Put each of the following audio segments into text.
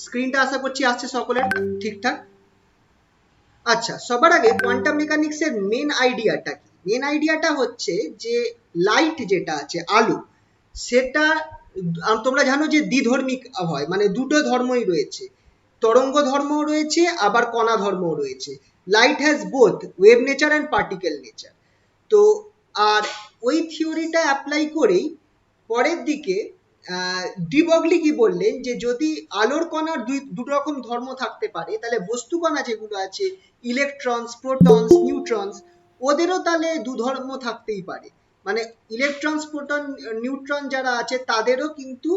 স্ক্রিনটা আশা করছি আসছে সকলের ঠিকঠাক। আচ্ছা, সবার আগে কোয়ান্টাম মেকানিক্সের মেন আইডিয়াটা কি? মেন আইডিয়াটা হচ্ছে যে লাইট যেটা আছে, আলো, সেটা তোমরা জানো যে দ্বিধর্মিক হয়, মানে দুটো ধর্মই রয়েছে, তরঙ্গ ধর্মও রয়েছে আবার কণা ধর্মও রয়েছে। Light has both wave nature and particle nature. তো আর ওই থিওরিটা অ্যাপ্লাই করেই পরের দিকে ডিবগলি কি বললেন যে যদি আলোর কণার দুটো রকম ধর্ম থাকতে পারে, তাহলে বস্তু কণা যেগুলো আছে, ইলেকট্রনস, প্রোটনস, নিউট্রনস, ওদেরও তাহলে দু ধর্ম থাকতেই পারে। মানে ইলেকট্রনস, প্রোটন, নিউট্রন যারা আছে তাদেরও কিন্তু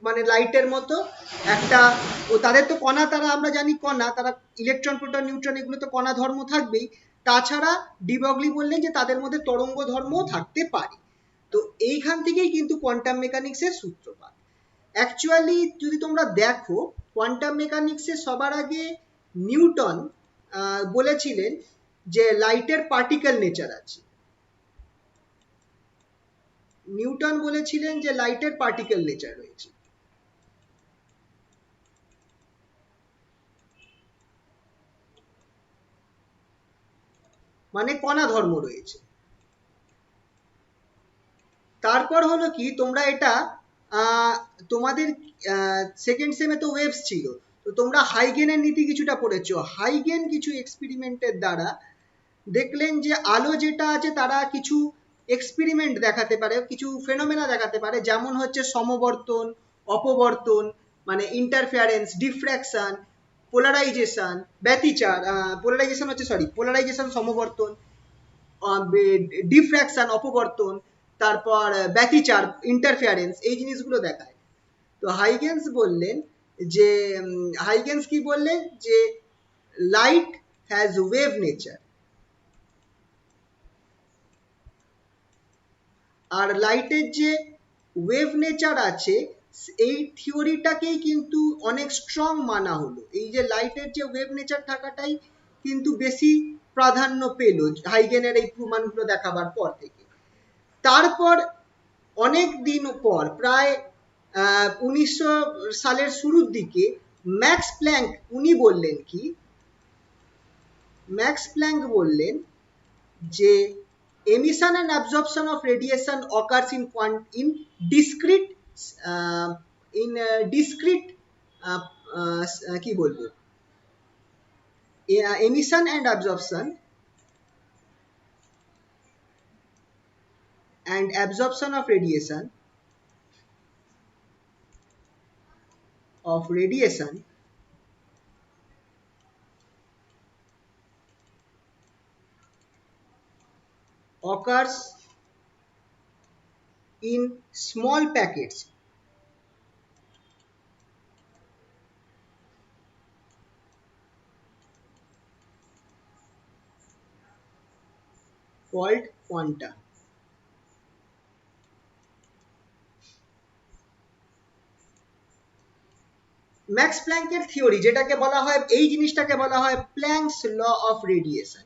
মানে লাইটের মতো একটা, ও তাদের তো কণা, তারা আমরা জানি কণা, তারা ইলেকট্রন, প্রোটন, নিউট্রন এগুলো তো কণা ধর্ম থাকবেই। তাছাড়া ডিবগলি বললেন যে তাদের মধ্যে তরঙ্গ ধর্মও থাকতে পারে। তো এইখান থেকেই কিন্তু কোয়ান্টাম মেকানিক্সের সূত্রপাত। অ্যাকচুয়ালি যদি তোমরা দেখো, কোয়ান্টাম মেকানিক্সে সবার আগে নিউটন বলেছিলেন যে লাইটের পার্টিকেল নেচার আছে। নিউটন বলেছিলেন যে লাইটের পার্টিকেল নেচার রয়েছে, মানে কণা ধর্ম রয়েছে। তারপর হলো কি, তোমরা এটা তোমাদের সেকেন্ড সেমে তো ওয়েভস ছিল, তো তোমরা হাইগেনের নীতি কিছুটা পড়েছো। হাইগেন কিছু এক্সপেরিমেন্টের দ্বারা দেখলেন যে আলো যেটা আছে তারা কিছু এক্সপেরিমেন্ট দেখাতে পারে, কিছু ফেনোমেনা দেখাতে পারে, যেমন হচ্ছে সমবর্তন, অপবর্তন, মানে ইন্টারফেয়ারেন্স, ডিফ্র্যাকশন, পোলারাইজেশন, ব্যতিচার, পোলারাইজেশন হচ্ছে, সরি, পোলারাইজেশন, সমবর্তন, ডিফ্র্যাকশন, অপবর্তন, তারপর ব্যতিচার, ইন্টারফেয়ারেন্স, এই জিনিসগুলো দেখায়। তো হাইগেন্স বললেন যে হাইগেন্স কি বললেন যে লাইট হ্যাজ ওয়েভ নেচার, আর লাইটের যে ওয়েভ নেচার আছে এই থিওরিটাকেই কিন্তু অনেক স্ট্রং মানা হলো। এই যে লাইটের যে ওয়েভ নেচার থাকাটাই কিন্তু বেশি প্রাধান্য পেল হাইগেনের এই প্রমাণগুলো দেখাবার পর থেকে। তারপর অনেক দিন পর, প্রায় 1900 সালের শুরুর দিকে, ম্যাক্স প্ল্যাঙ্ক উনি বললেন কি, ম্যাক্স প্ল্যাঙ্ক বললেন যে emission and absorption of radiation occurs in discrete discrete কি বলবো, emission and absorption of radiation occurs in small packets called quanta. Max প্ল্যাঙ্কের থিওরি যেটাকে বলা হয়, এই জিনিসটাকে বলা হয় প্ল্যাঙ্কস ল অফ রেডিয়েশন।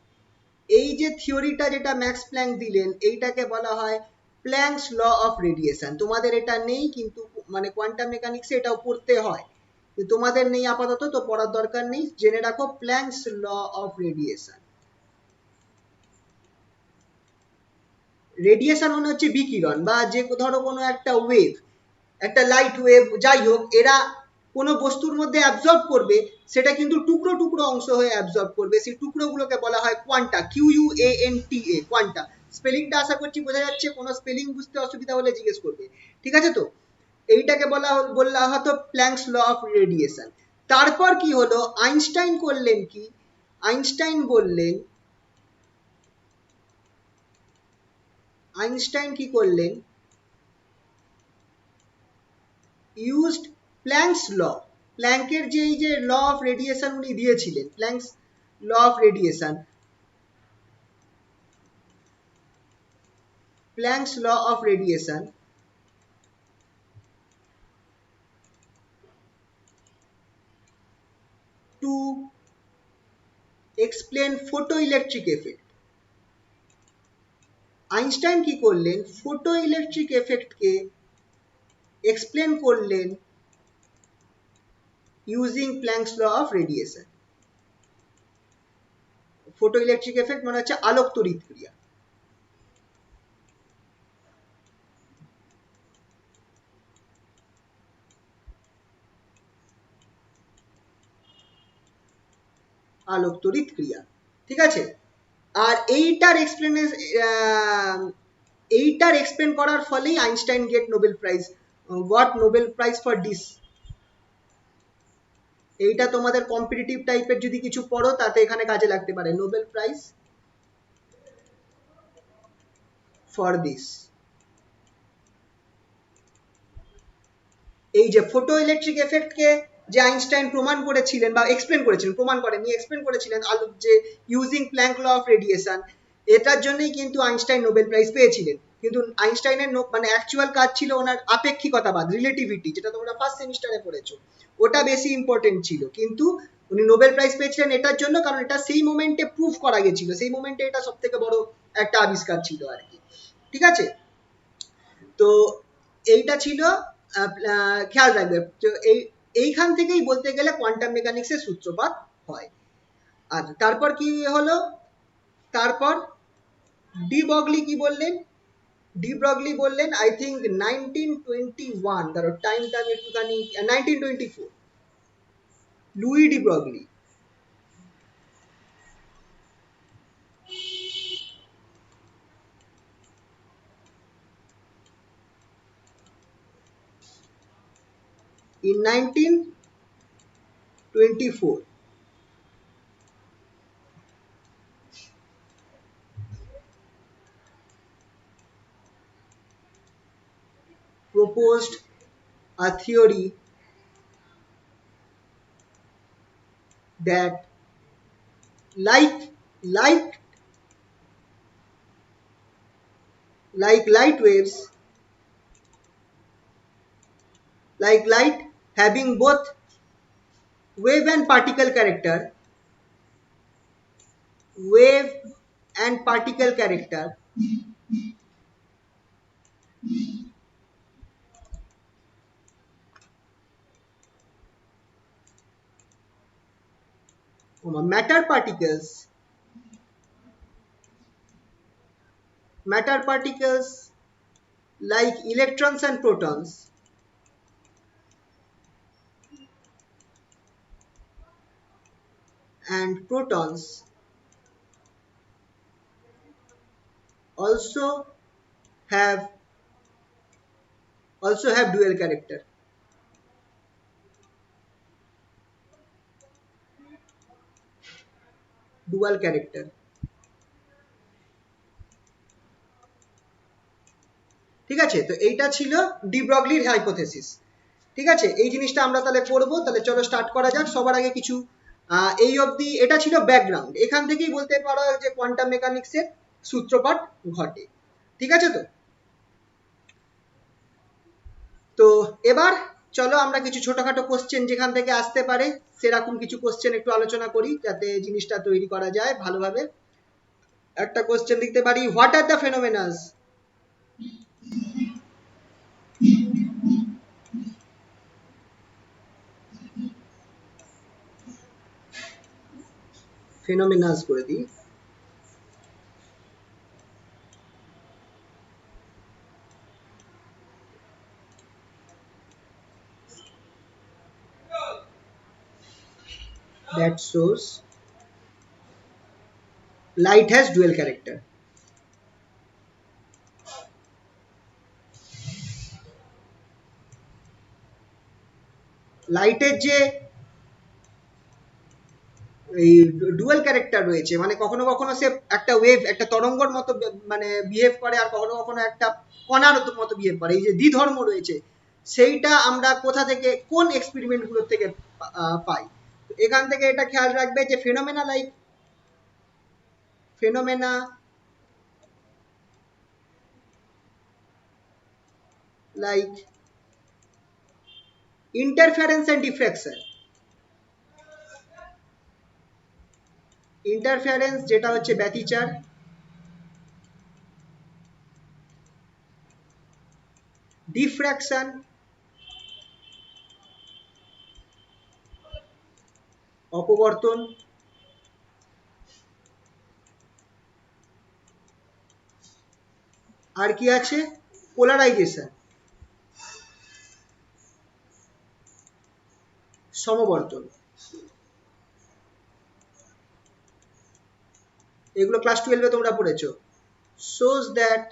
এই যে থিওরিটা যেটা ম্যাক্স প্ল্যাঙ্ক দিলেন, এইটাকে বলা হয় প্ল্যাঙ্কস ল অফ রেডিয়েশন। তোমাদের এটা নেই, কিন্তু মানে কোয়ান্টাম মেকানিক্সে এটাও পড়তে হয়, তোমাদের নেই আপাতত, তো পড়ার দরকার নেই, জেনে রাখো Planck's law of radiation. Radiation মানে হচ্ছে বিকিরণ, বা যে ধরো কোনো একটা ওয়েভ, একটা লাইট ওয়েভ, যাই হোক, এরা কোনো বস্তুর মধ্যে অ্যাবজর্ব করবে, সেটা কিন্তু টুকরো টুকরো অংশ হয়ে অ্যাবজর্ব করবে, সেই টুকরোগুলোকে বলা হয় কোয়ান্টা, QUANTA, কোয়ান্টা। স্পেলিংটা আশা করছি বোঝা যাচ্ছে, কোনো স্পেলিং বুঝতে অসুবিধা হলে জিজ্ঞেস করবে, ঠিক আছে? তো এইটাকে বলা হতো প্ল্যাঙ্কস ল অফ রেডিয়েশন। তারপর কি হলো, আইনস্টাইন করলেন কি, আইনস্টাইন কি করলেন, ইউজড প্ল্যাঙ্কস ল। প্ল্যাঙ্কের যে এই যে ল অফ রেডিয়েশন উনি দিয়েছিলেন, Planck's law of radiation, Planck's law of radiation to explain photo electric effect. Einstein কি করলেন, ফটো ইলেকট্রিক এফেক্টকে এক্সপ্লেন করলেন using Planck's law of radiation. Photo electric effect মানে হচ্ছে আলোক তড়িৎ ক্রিয়া। আলোক তড়িৎ ক্রিয়া, ঠিক আছে। আর এইটার এক্সপ্লেন করার ফলেই Einstein goat Nobel prize for this. এইটা তোমাদের কম্পিটিটিভ টাইপের যদি কিছু পড়ো তাতে এখানে কাজে লাগতে পারে, নোবেল প্রাইজ ফর দিস। এই যে ফটো ইলেকট্রিক এফেক্টকে যে আইনস্টাইন প্রমাণ করেছিলেন বা এক্সপ্লেন করেছিলেন, প্রমাণ করেননি, এক্সপ্লেন করেছিলেন আলো যে using Planck law of radiation, এটার জন্যই কিন্তু আইনস্টাইন নোবেল প্রাইজ পেয়েছিলেন। কিন্তু আইনস্টাইনের মানে অ্যাকচুয়াল কাজ ছিল ওনার আপেক্ষিকতাবাদ, রিলেটিভিটি, যেটা তোমরা ফার্স্ট সেমিস্টারে পড়েছো, ওটা বেশি ইম্পর্টেন্ট ছিল। কিন্তু উনি নোবেল প্রাইজ পেয়েছিলেন এটার জন্য, কারণ এটা সেই মোমেন্টে প্রুফ করা গেছিল, সেই মোমেন্টে এটা সব থেকে বড় একটা আবিষ্কার ছিল আর কি, ঠিক আছে। তো এইটা ছিল, খেয়াল রাখবে। তো এইখান থেকেই বলতে গেলে কোয়ান্টাম মেকানিক্সের সূত্রপাত হয়। আর তারপর কি হলো, তারপর ডি ব্রগলি কি বললেন, ডি ব্রগলি বললেন আই থিঙ্ক 1921, ধরো টাইমটা আমি একটুখানি, 1924, Louis de Broglie. In 1924 proposed a theory that like like like light waves, like light having both wave and particle character, wave and particle character, matter particles like electrons and protons also have dual character, dual character, ঠিক আছে। তো এইটা ছিল D ব্রগলির hypothesis, ঠিক আছে। এই জিনিসটা আমরা তাহলে পড়বো, তাহলে চলো স্টার্ট করা যাক। সবার আগে কিছু এই অবধি এটা ছিল ব্যাকগ্রাউন্ড, এখান থেকেই বলতে পারো যে কোয়ান্টাম মেকানিক্সের সূত্রপাত ঘটে, ঠিক আছে। তো এবার চলো আমরা কিছু ছোটখাটো কোশ্চেন যেখান থেকে আসতে পারে সেরকম কিছু কোশ্চেন একটু আলোচনা করি, যাতে জিনিসটা তৈরি করা যায় ভালোভাবে। একটা কোশ্চেন লিখতে পারি, হোয়াট আর দ্য ফেনোমেনাস, ফেনোমেনাস করে দিই, that shows light has dual character। লাইটের যে এই ডুয়াল ক্যারেক্টার রয়েছে, মানে কখনো কখনো সে একটা ওয়েভ, একটা তরঙ্গর মতো মানে বিহেভ করে, আর কখনো কখনো একটা কণার মতো বিহেভ করে, এই যে দ্বিধর্ম রয়েছে, সেইটা আমরা কোথা থেকে, কোন এক্সপেরিমেন্ট গুলোর থেকে পাই। এখান থেকে এটা খেয়াল রাখবে যে phenomena like interference and diffraction, interference যেটা হচ্ছে ব্যতিচার, ডিফ্রাকশন অপবর্তন, আর কি আছে, পোলারাইজেশন, সমবর্তন। এগুলো ক্লাস 12-এ তোমরা পড়েছো। shows that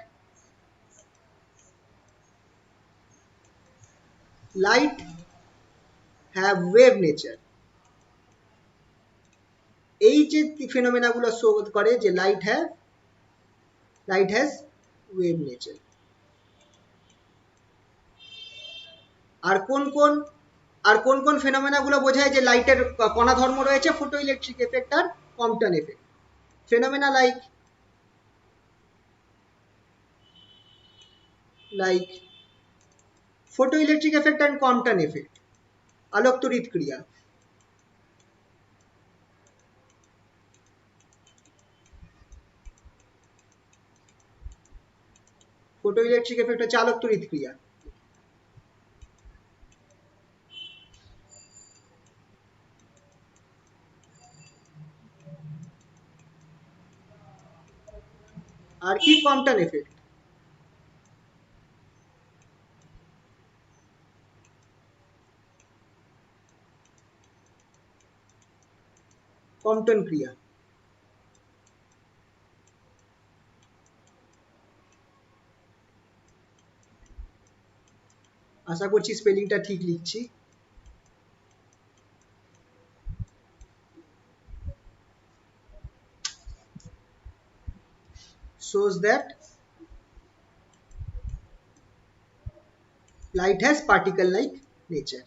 light have wave nature। এই যে ফেনোমেনা গুলো শো করে যে লাইট হ্যাজ ওয়েভ নেচার। আর কোন কোন ফেনোমেনা গুলো বোঝায় যে লাইটের কণা ধর্ম রয়েছে, ফটো ইলেকট্রিক এফেক্ট আর Compton effect. Phenomena like photo electric effect and Compton effect, আলোক তড়িৎ ক্রিয়া। ফটো ইলেকট্রিক এফেক্ট হচ্ছে আলোক তড়িৎ ক্রিয়া। আর কি কম্পটন এফেক্ট। কম্পটন ক্রিয়া। আশা করছি স্পেলিংটা ঠিক লিখছি। shows that light has particle like nature।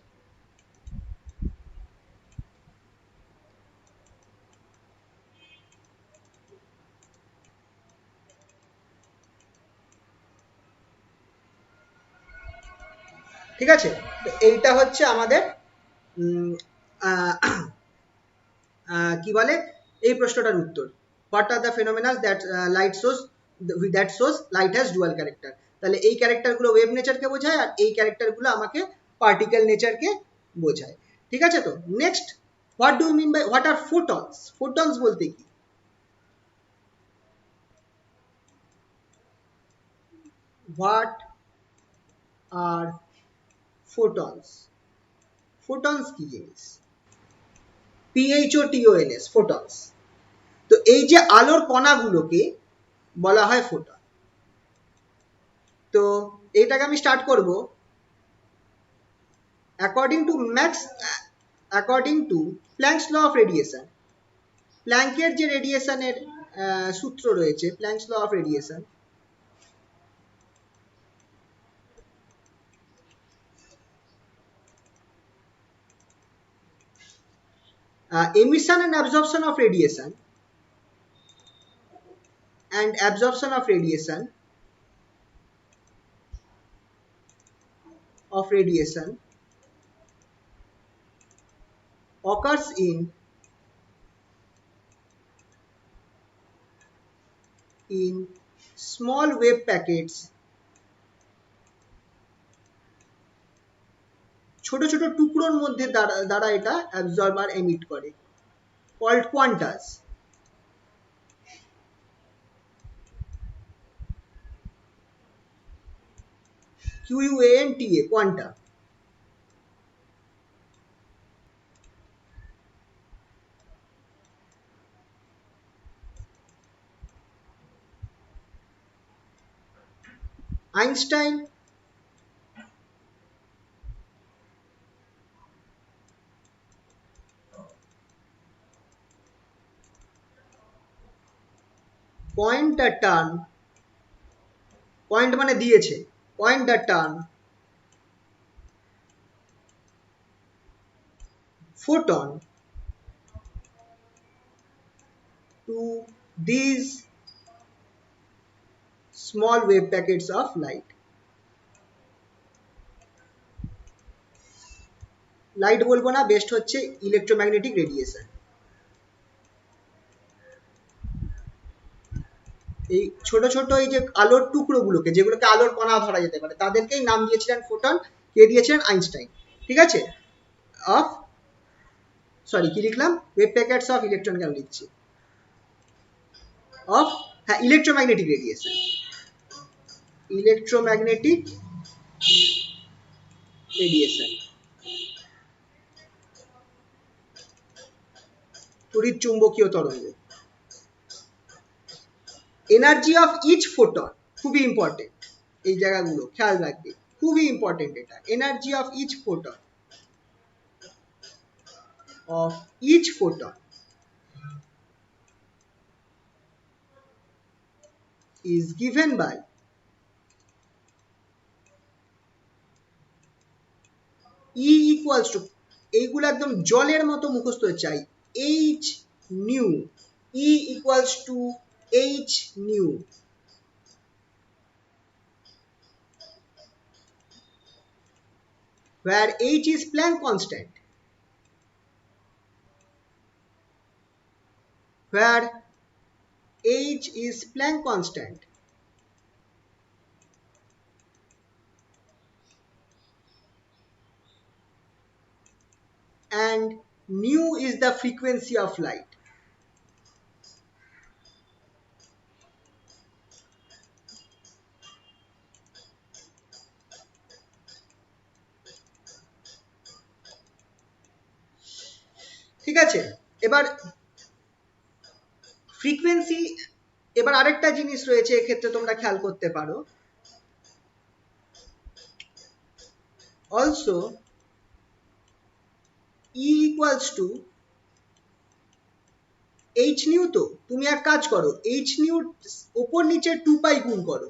ঠিক আছে, তো এইটা হচ্ছে আমাদের কি বলে এই প্রশ্নটার উত্তর। What are the phenomenas that light shows light has dual character. তাহলে এই ক্যারেক্টারগুলো ওয়েভ নেচারকে বোঝায় আর এই ক্যারেক্টারগুলো আমাকে পার্টিকেল নেচারকে বোঝায়। ঠিক আছে, তো next, what do you mean by what are photons. Photons বলতে কি? হোয়াট আর ফোটনস, ফোটনস কি জিনিস? PHOTONS, photons. তো এই যে আলোর কণাগুলোকে বলা হয় ফোটন। তো এইটাকে আমি স্টার্ট করব। According to Planck's law of radiation. প্ল্যাঙ্কের যে রেডিয়েশনের সূত্র রয়েছে, Planck's law of radiation, emission and absorption of radiation occurs in small wave packets, ছোট ছোট টুকরোর মধ্যে দ্বারা এটা অ্যাবজর্ব আর এমিট করে, called quantas। QUANTA, quanta। Einstein coined the term, point মানে দিয়েছে, coined the term photon to these small wave packets of light। Light বলবো না, বেস্ট হচ্ছে ইলেকট্রোম্যাগনেটিক রেডিয়েশন। এই ছোট ছোট এই যে আলোর টুকরোগুলোকে, যেগুলোকে আলোর কণা ধরা যেতে পারে, তাদেরকেই নাম দিয়েছিলেন ফোটন। কে দিয়েছিলেন? আইনস্টাইন। ঠিক আছে, অফ সরি কি লিখলাম, ওয়েভ প্যাকেটস অফ ইলেকট্রন কেন লিখছি, অফ, হ্যাঁ ইলেকট্রোম্যাগনেটিক রেডিয়েশন, ইলেকট্রোম্যাগনেটিক রেডিয়েশন, তড়িৎ চুম্বকীয় তরঙ্গ। এনার্জি অফ ইচ ফোটন, খুবই ইম্পর্টেন্ট, এই জায়গাগুলো খেয়াল রাখবে, খুবই ইম্পর্টেন্ট এটা, energy of each photon, of each photon is given by E equals to, এইগুলো একদম জলের মতো মুখস্থ চাই, H nu, E equals to H nu, where H is Planck constant, where H is Planck constant, and nu is the frequency of light. ঠিক আছে, এবার frequency, এবার আরেকটা জিনিস রয়েছে এক্ষেত্রে তোমরা খেয়াল করতে পারো, also E equals to H nu, তো তুমি এক কাজ করো, H nu ওপর নিচে 2 পাই গুণ করো,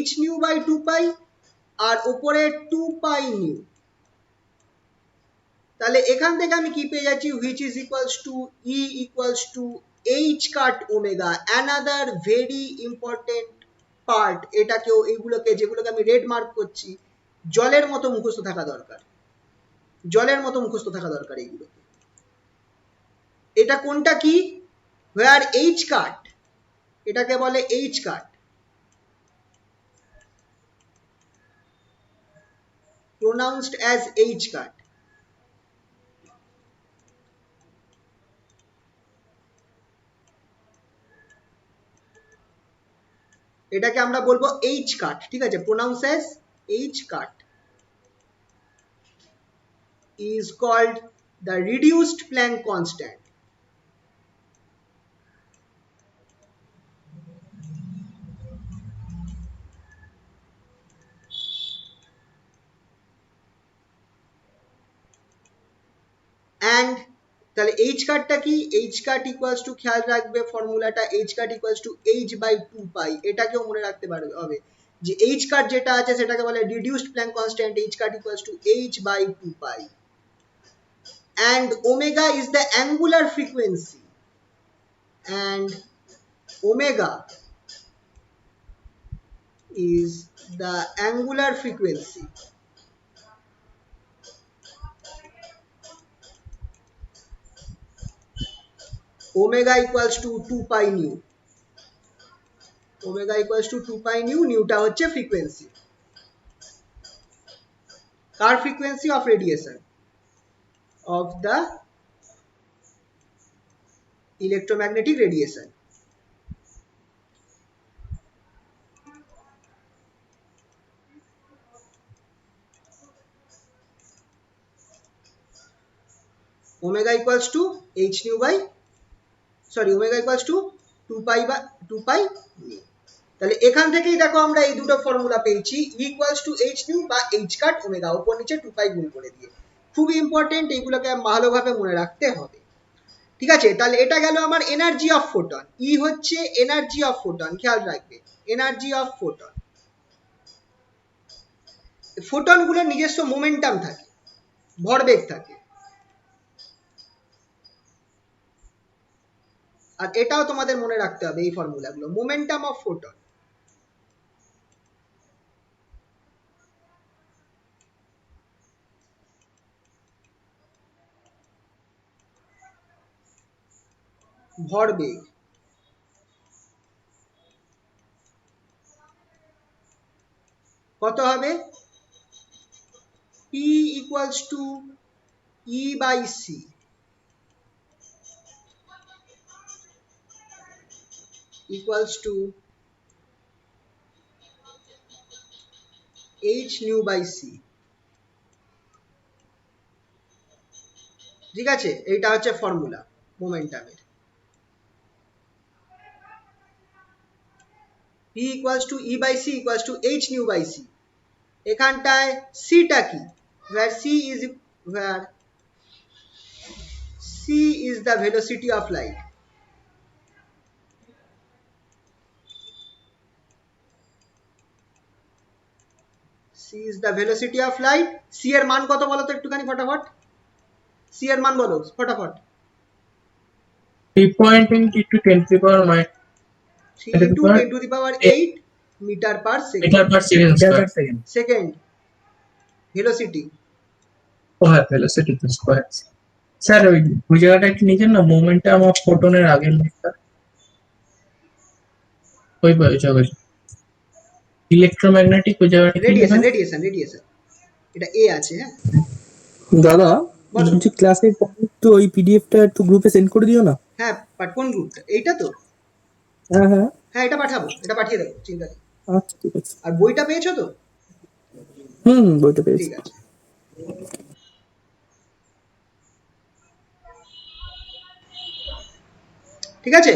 H nu বাই 2 পাই আর ওপরে 2 পাই nu, তাহলে এখান থেকে আমি কি পেয়ে যাচ্ছি, which is equals to E equals to H cut omega, another very important part, এটাকেও এইগুলোকে যেগুলোকে আমি রেড মার্ক করছি জলের মতো মুখস্থ থাকা দরকার, জলের মতো মুখস্থ থাকা দরকার এইগুলোকে। এটা কোনটা কি, where H cut, এটাকে বলে H cut, pronounced as H cut, এটাকে আমরা বলবো H cut, ঠিক আছে, pronounced as H cut, is called the reduced Planck constant. And তাহলে H কাটটা কি, H কাট ইকুয়ালস টু, খেয়াল রাখবে ফর্মুলাটা, H cut equals to H by 2 pi, এটাকেও মনে রাখতে পারবে হবে যে H কাট যেটা আছে সেটাকে বলে reduced Planck constant, H cut equals to H by 2 pi, and omega is the angular frequency, and omega is the angular frequency, omega equals to 2 pi nu, omega equals to 2 pi nu, নিউটা হচ্ছে frequency, car frequency, of radiation, of the electromagnetic radiation. Omega equals to H nu by, sorry, omega equals to 2 pi by 2 pi nu, তাহলে এখান থেকেই দেখো আমরা এই দুটো formula পেয়েছি, E equals to H nu বা H cut omega, উপর নিচে 2 pi গুণ করে দিয়ে, খুবই ইম্পর্টেন্ট, এইগুলোকে ভালোভাবে মনে রাখতে হবে, ঠিক আছে। তাহলে এটা গেল আমার এনার্জি অফ ফোটন, ই হচ্ছে এনার্জি অফ ফোটন, খেয়াল রাখবে এনার্জি অফ ফোটন, ফোটন গুলোর নিজস্ব মোমেন্টাম থাকে, ভরবেগ থাকে, আর এটাও তোমাদের মনে রাখতে হবে এই ফর্মুলাগুলো, মোমেন্টাম অফ ফোটন, ভরবেগ, কত হবে, P equals to E by C, equals to h nu by c। ঠিক আছে, এইটা হচ্ছে formula মোমেন্টামের। p equals to e by c equals to h nu by c। এখানটায় c টা কি, where c is the velocity of light। c is the velocity of light। c এর মান কত বলো তো একটুখানি ফটাফট, c এর মান বলো ফটাফট। 3.8 into 10 to the power minus 3 into 10 to the power 8 meter per second। meter per second square। Second velocity. ও হ্যাঁ, velocity to square। স্যার ওই জায়গাটা একটু নিচে না, মোমেন্টাম অফ ফোটনের আগের লেখা ওই জায়গায় ইলেকট্রোম্যাগনেটিক ওই জায়গাটা কি লেখা? রেডিয়েশন এটা এ আছে। হ্যাঁ দাদা বলো। বলছি ক্লাসের পর তো ওই পিডিএফটা একটু গ্রুপে সেন্ড করে দিও না। হ্যাঁ কোন গ্রুপটা, এইটা তো? হ্যাঁ হ্যাঁ হ্যাঁ এটা পাঠাবো, এটা পাঠিয়ে দেবো, চিন্তা নেই। আচ্ছা ঠিক আছে। আর বইটা পেয়েছো তো? বইটা পেয়েছি। ঠিক আছে। ঠিক আছে,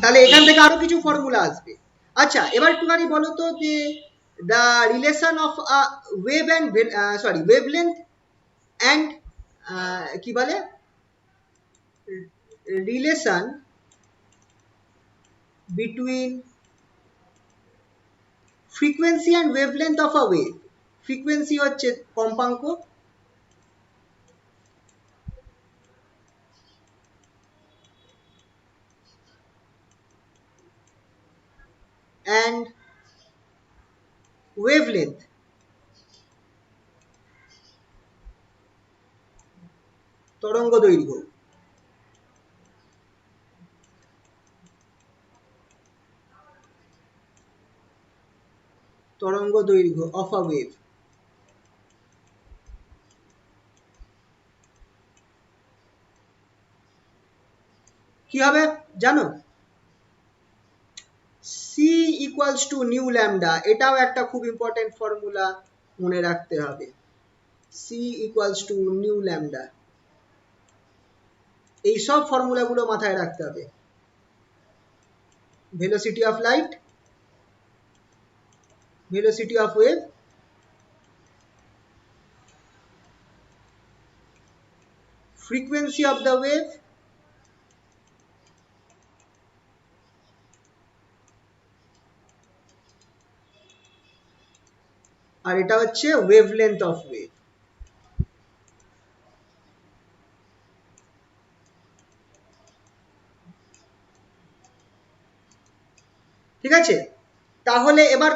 তাহলে এখান থেকে আরো কিছু ফর্মুলা আসবে। আচ্ছা এবার একটুখানি বলো তো যে the relation of wave and wavelength and কি বলে relation between frequency and wavelength of a wave. Frequency হচ্ছে কম্পাঙ্ক, and wavelength তরঙ্গ দৈর্ঘ্য। তরঙ্গ দৈর্ঘ্য অফ আ ওয়েভ। কি হবে জানো? c equals to new lambda, এটাও একটা খুব ইম্পর্টেন্ট ফর্মুলা, মনে রাখতে হবে। c equals to new lambda, এই সব ফর্মুলাগুলো মাথায় রাখতে হবে। Velocity of light, velocity of wave, frequency of the wave, আর এটা হচ্ছে wavelength of wave। ঠিক আছে, তাহলে এবার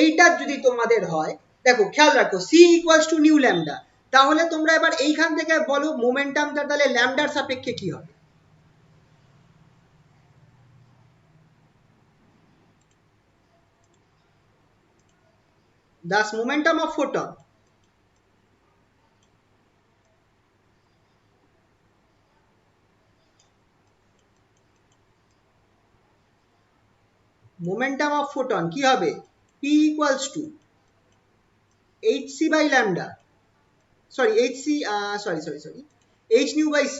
এইটা যদি তোমাদের হয়, দেখো খেয়াল রাখো c equals to new lambda, তাহলে তোমরা এবার এইখান থেকে বলো মোমেন্টামটা তাহলে ল্যামডার সাপেক্ষে কি হবে? Thus momentum of photon কি হবে? p equals to hc by lambda, h nu by c,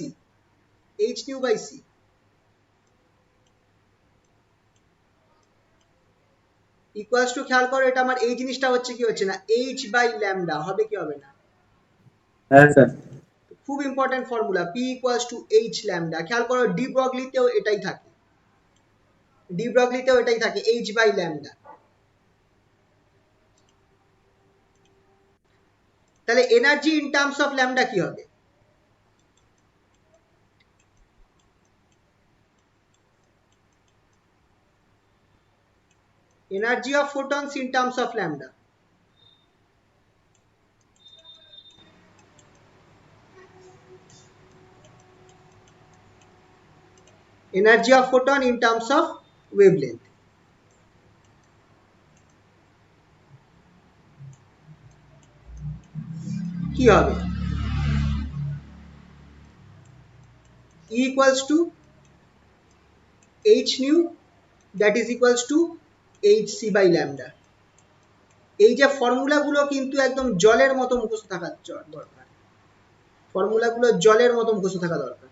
equals to, খেয়াল করো এটা আমার এই জিনিসটা হচ্ছে কি হচ্ছে না, h by lambda হবে কি হবে না? হ্যাঁ স্যার। খুব important formula, p equals to h lambda। খেয়াল করো ডি ব্রগলিতেও এটাই থাকে, h by lambda। তাহলে energy in terms of lambda কি হবে? Energy of photons in terms of lambda. Energy of photon in terms of wavelength কি হবে? E equals to h nu that is equals to hc by lambda। এই যে ফর্মুলাগুলো কিন্তু একদম জলের মতো মুখস্থ থাকা দরকার, ফর্মুলাগুলো জলের মতো মুখস্থ থাকা দরকার,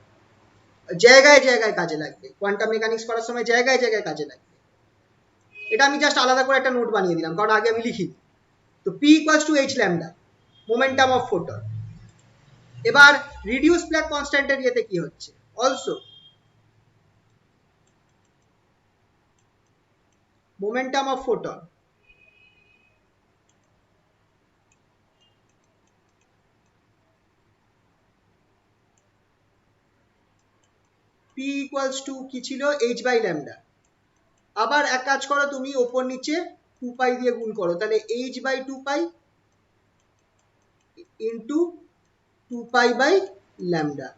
জায়গায় জায়গায় কাজে লাগবে, কোয়ান্টাম মেকানিক্স করার সময় জায়গায় জায়গায় কাজে লাগবে। এটা আমি জাস্ট আলাদা করে একটা নোট বানিয়ে দিলাম, কারণ আগে আমি লিখিনি। তো p equals to h lambda, momentum of photon. এবার রিডিউস প্ল্যাঙ্ক কনস্ট্যান্টের ইয়েতে কি হচ্ছে, also momentum of photon p equals to কি ছিল h by lambda। আবার এক কাজ করো, তুমি ওপর নিচে 2 পাই দিয়ে গুণ করো, তাহলে h by 2 pi into 2 pi by lambda.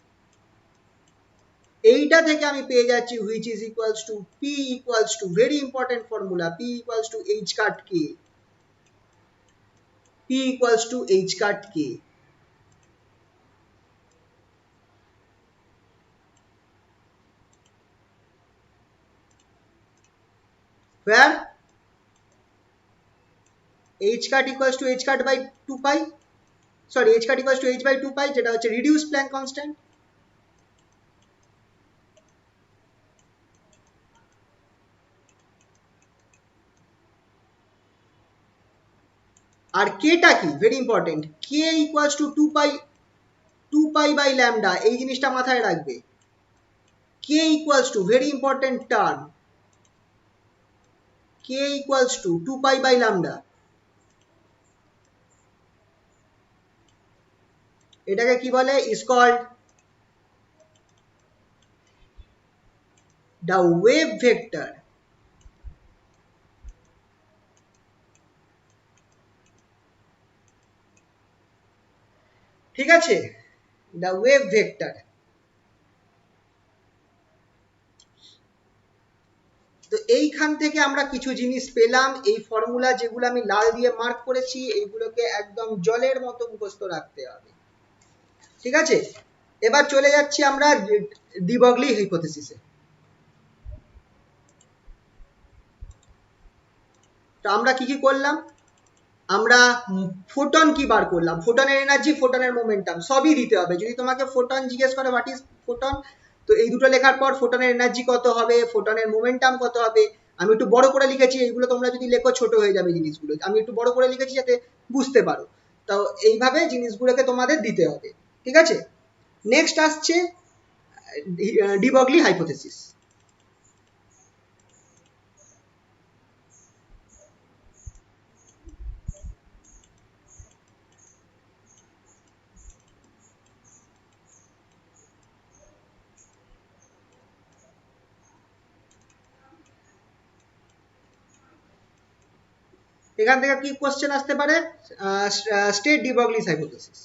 এইটা থেকে আমি পেয়ে যাচ্ছি which is equals to p equals to, very important formula, p equals to h cut k, p equals to h cut k। where h cut equals to h cut by 2 pi, sorry h cut equals to h by 2 pi, যেটা হচ্ছে reduced Planck constant। আর কেটা কি, very important, K equals to 2 pi by lambda, এই জিনিসটা মাথায় রাখবে। K equals to, very important term, K equals to 2 pi by lambda. এটাকে কি বলে, is called the wave vector. ঠিক আছে, দ্য ওয়েভ ভেক্টর। তো এইখান থেকে আমরা কিছু জিনিস পেলাম, এই ফর্মুলা যেগুলো আমি লাল দিয়ে মার্ক করেছি এইগুলোকে একদম জলের মতো মুখস্থ রাখতে হবে। ঠিক আছে, এবার চলে যাচ্ছি আমরা ডি ব্রগলি হাইপোথিসিসে। তো আমরা কি কি করলাম, আমরা ফোটন কি বার করলাম, ফোটনের এনার্জি, ফোটনের মোমেন্টাম সবই দিতে হবে। যদি তোমাকে ফোটন জিজ্ঞেস করে হোয়াট ইজ ফোটন, তো এই দুটো লেখার পর ফোটনের এনার্জি কত হবে, ফোটনের মোমেন্টাম কত হবে। আমি একটু বড় করে লিখেছি, এইগুলো তোমরা যদি লেখো ছোট হয়ে যাবে জিনিসগুলো, আমি একটু বড় করে লিখেছি যাতে বুঝতে পারো। তো এইভাবে জিনিসগুলোকে তোমাদের দিতে হবে। ঠিক আছে, নেক্সট আসছে ডি ব্রগলি হাইপোথিসিস। এখান থেকে কি কোশ্চেন আসতে পারে, স্টেট ডি ব্রগলিস হাইপোথিসিস।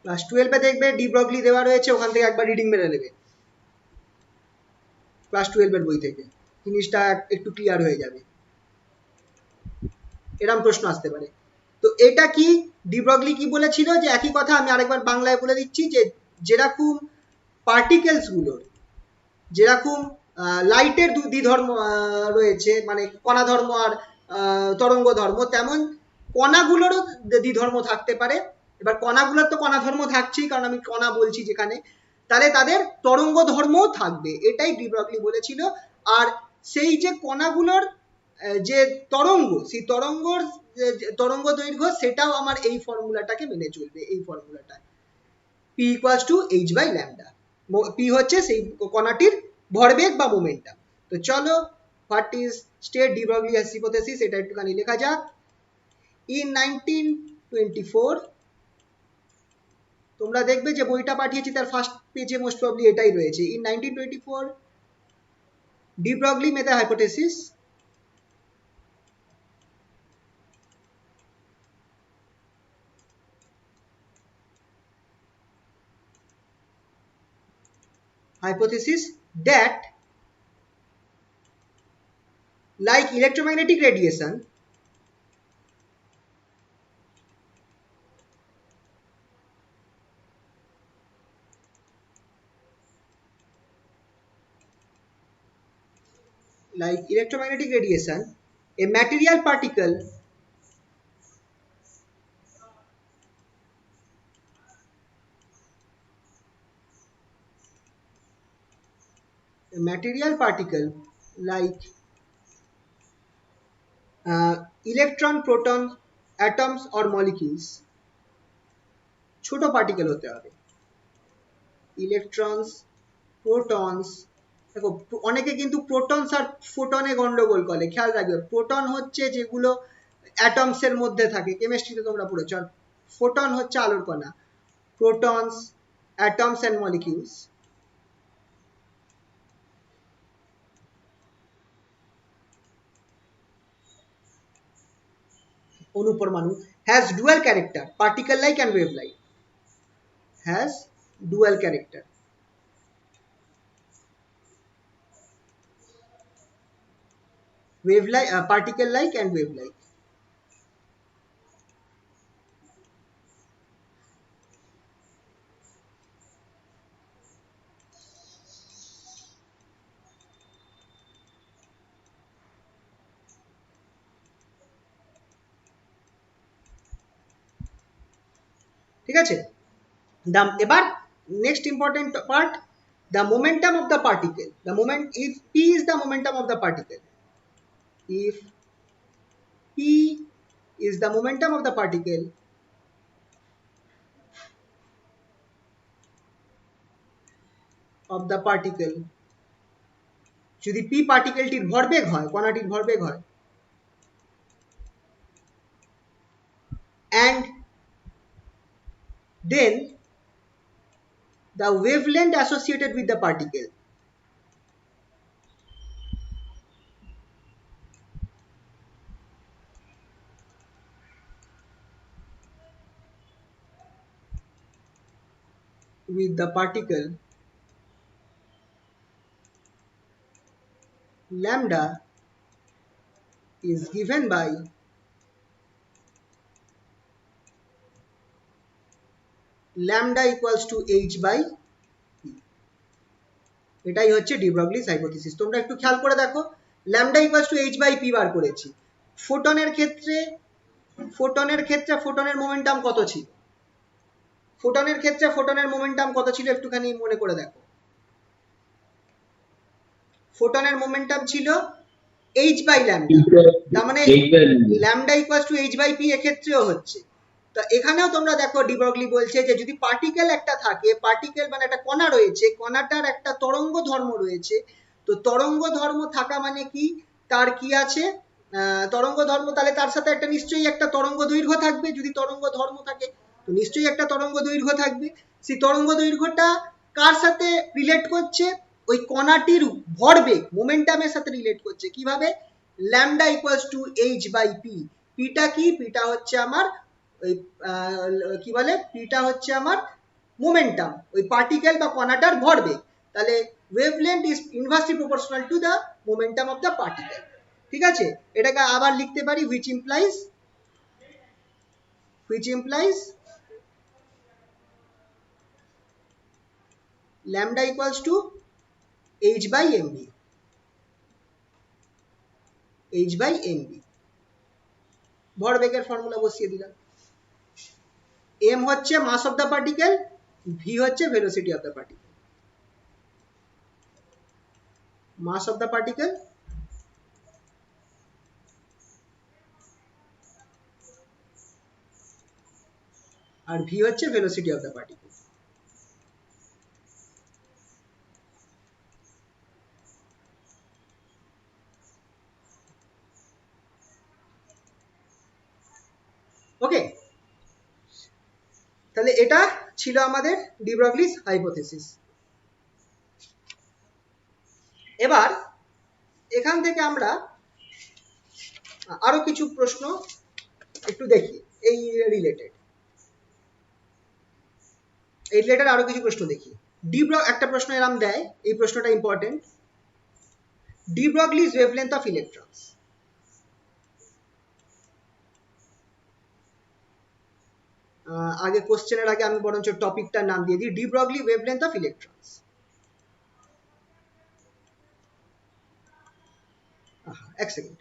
ক্লাস 12-এ দেখবে ডি ব্রগলি দেওয়া রয়েছে, ওখান থেকে একবার রিডিং মেরে নেবে ক্লাস 12-এর বই থেকে, জিনিসটা একটু ক্লিয়ার হয়ে যাবে। এরকম প্রশ্ন আসতে পারে। তো এটা কি, ডি ব্রগলি কি বলেছিল, যে একই কথা আমি আরেকবার বাংলায় বলে দিচ্ছি, যে যেরকম পার্টিকেলস গুলোর, যেরকম লাইটের দুই ধর্ম রয়েছে, মানে কণা ধর্ম আর তরঙ্গ ধর্ম, তেমন কণাগুলোরও দ্বিধর্ম থাকতে পারে। এবার কণাগুলোর তো কণা ধর্ম থাকছেই, কারণ আমি কণা বলছি যেখানে, তাহলে তাদের তরঙ্গ ধর্মও থাকবে, এটাই ডি ব্রগলি বলেছিল। আর সেই যে কণাগুলোর যে তরঙ্গ, সেই তরঙ্গ দৈর্ঘ্য, সেটাও আমার এই ফর্মুলাটাকে মেনে চলবে, এই ফর্মুলাটা p equals to h by lambda. p হচ্ছে সেই কণাটির ভরবেগ বা মোমেন্টাম। তো চলো, what is state de Broglie hypothesis, এটা একটুখানি লেখা যাক। ইন 1924, তোমরা দেখবে যে বইটা পাঠিয়েছি তার ফার্স্ট পেজে মোস্ট প্রবলি এটাই রয়েছে। In 1924, de Broglie method hypothesis that like electromagnetic radiation, like electromagnetic radiation, a material particle like electron, proton, atoms or molecules, ছোট পার্টিকেল হতে হবে। ইলেকট্রনস, প্রোটনস, দেখো অনেকে কিন্তু প্রোটনস আর ফোটনে গন্ডগোল করে, খেয়াল রাখবে প্রোটন হচ্ছে যেগুলো অ্যাটমস এর মধ্যে থাকে, কেমিস্ট্রিতে তোমরা পড়েছো, আর ফোটন হচ্ছে আলোর কণা। প্রোটনস, অ্যাটমস এন্ড মলিকিউলস, অনুপরমাণু, has dual character, particle like and wave like, has dual character। wave like, particle like and wave like। ঠিক আছে, এবার next important part, the momentum of the particle, the moment, if p is the momentum of the particle, if p is the momentum of the particle, যদি p পার্টিকেলটির ভরবেগ হয়, কণাটির ভরবেগ হয়, and then the wavelength associated with the particle, lambda is given by lambda equals to h by p। এটাই হচ্ছে D ব্রগলিস hypothesis. তোমরা একটু খেয়াল করে দেখো, lambda equals to h by p বার করেছি। ফোটনের ক্ষেত্রে ফোটনের মোমেন্টাম কত ছিল? ফোটনের মোমেন্টাম কত ছিল একটুখানি মনে করে দেখো। ফোটনের মোমেন্টাম ছিল h বাই ল্যামডা, তার মানে lambda equals to h by p এক্ষেত্রেও হচ্ছে। তো এখানেও তোমরা দেখো ডি ব্রগলি বলছে যে যদি পার্টিকেল একটা থাকে, পার্টিকেল মানে একটা কণা রয়েছে, কণাটার একটা তরঙ্গ ধর্ম রয়েছে, তো তরঙ্গ ধর্ম থাকা মানে কি, তার কি আছে তরঙ্গ ধর্ম, তাহলে তার সাথে একটা নিশ্চয়ই একটা তরঙ্গ দৈর্ঘ্য থাকবে। যদি তরঙ্গ ধর্ম থাকে তো নিশ্চয়ই একটা তরঙ্গ দৈর্ঘ্য থাকবে। সেই তরঙ্গ দৈর্ঘ্যটা কার সাথে রিলেট করছে? ওই কণাটির ভরবেগ, মোমেন্টামের সাথে রিলেট করছে। কিভাবে? Lambda equals to h by p। পিটা কি? পিটা হচ্ছে আমার ওই কি বলে, পিটা হচ্ছে আমার মোমেন্টাম, ওই পার্টিকেল বা কণাটার ভরবেগ। তাহলে wavelength is inversely proportional to the momentum of the particle. ঠিক আছে, এটাকে আবার লিখতে পারি which implies lambda equals to h by mv, h by mv। ভরবেগের ফর্মুলা বসিয়ে দিলাম। m হচ্ছে mass of the particle, v হচ্ছে velocity of the particle. Mass of the particle আর v হচ্ছে velocity of the particle. Okay, তাহলে এটা ছিল আমাদের ডি ব্রগলিস হাইপোথিসিস। এবার এখান থেকে আমরা আরো কিছু প্রশ্ন একটু দেখি এই রিলেটেড আরো কিছু প্রশ্ন দেখি। একটা প্রশ্ন এরকম দেয়, এই প্রশ্নটা important, de Broglie's wavelength of electrons. আগে কোশ্চেনের আগে আমি বরঞ্চ টপিকটার নাম দিয়ে দিই, de Broglie wavelength of electrons. এক সেকেন্ড।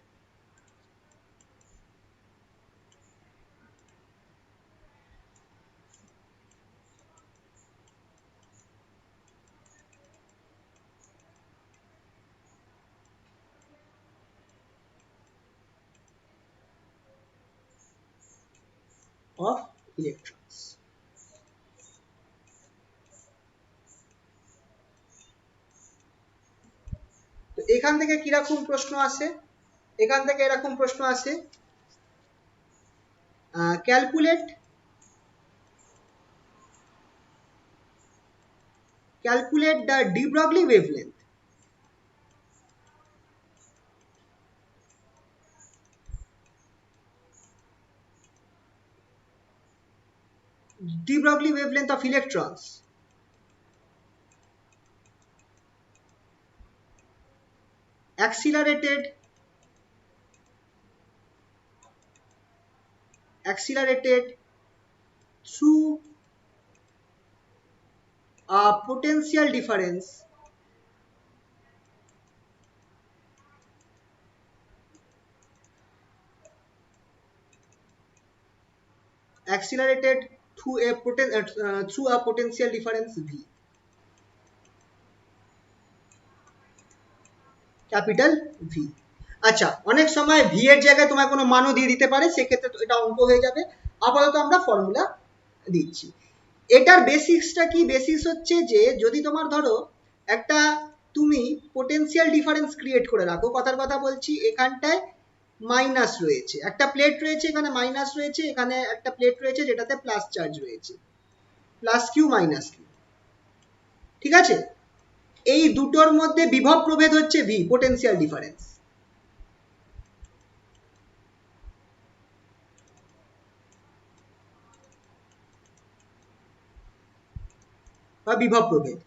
Of electrons. তো এখান থেকে কিরকম প্রশ্ন আসে, এখান থেকে এরকম প্রশ্ন আসে, calculate the de Broglie wavelength of electrons accelerated through a potential difference through a potential difference V, capital V. আচ্ছা, অনেক সময় ভি এর জায়গায় তোমার কোনো মানও দিয়ে দিতে পারে, সেক্ষেত্রে এটা অঙ্ক হয়ে যাবে। আপাতত আমরা ফর্মুলা দিচ্ছি। এটার বেসিক্সটা কি? বেসিক্স হচ্ছে যে যদি তোমার ধরো একটা তুমি পোটেনশিয়াল ডিফারেন্স ক্রিয়েট করে রাখো, কথার কথা বলছি, এখানটায় মাইনাস রয়েছে, একটা প্লেট রয়েছে, এখানে মাইনাস রয়েছে, এখানে একটা প্লেট রয়েছে যেটাতে প্লাস চার্জ রয়েছে, প্লাস কিউ মাইনাস কিউ, ঠিক আছে? এই দুটোর মধ্যে বিভব প্রভেদ হচ্ছে ভি, পোটেনশিয়াল ডিফারেন্স বা বিভব প্রভেদ।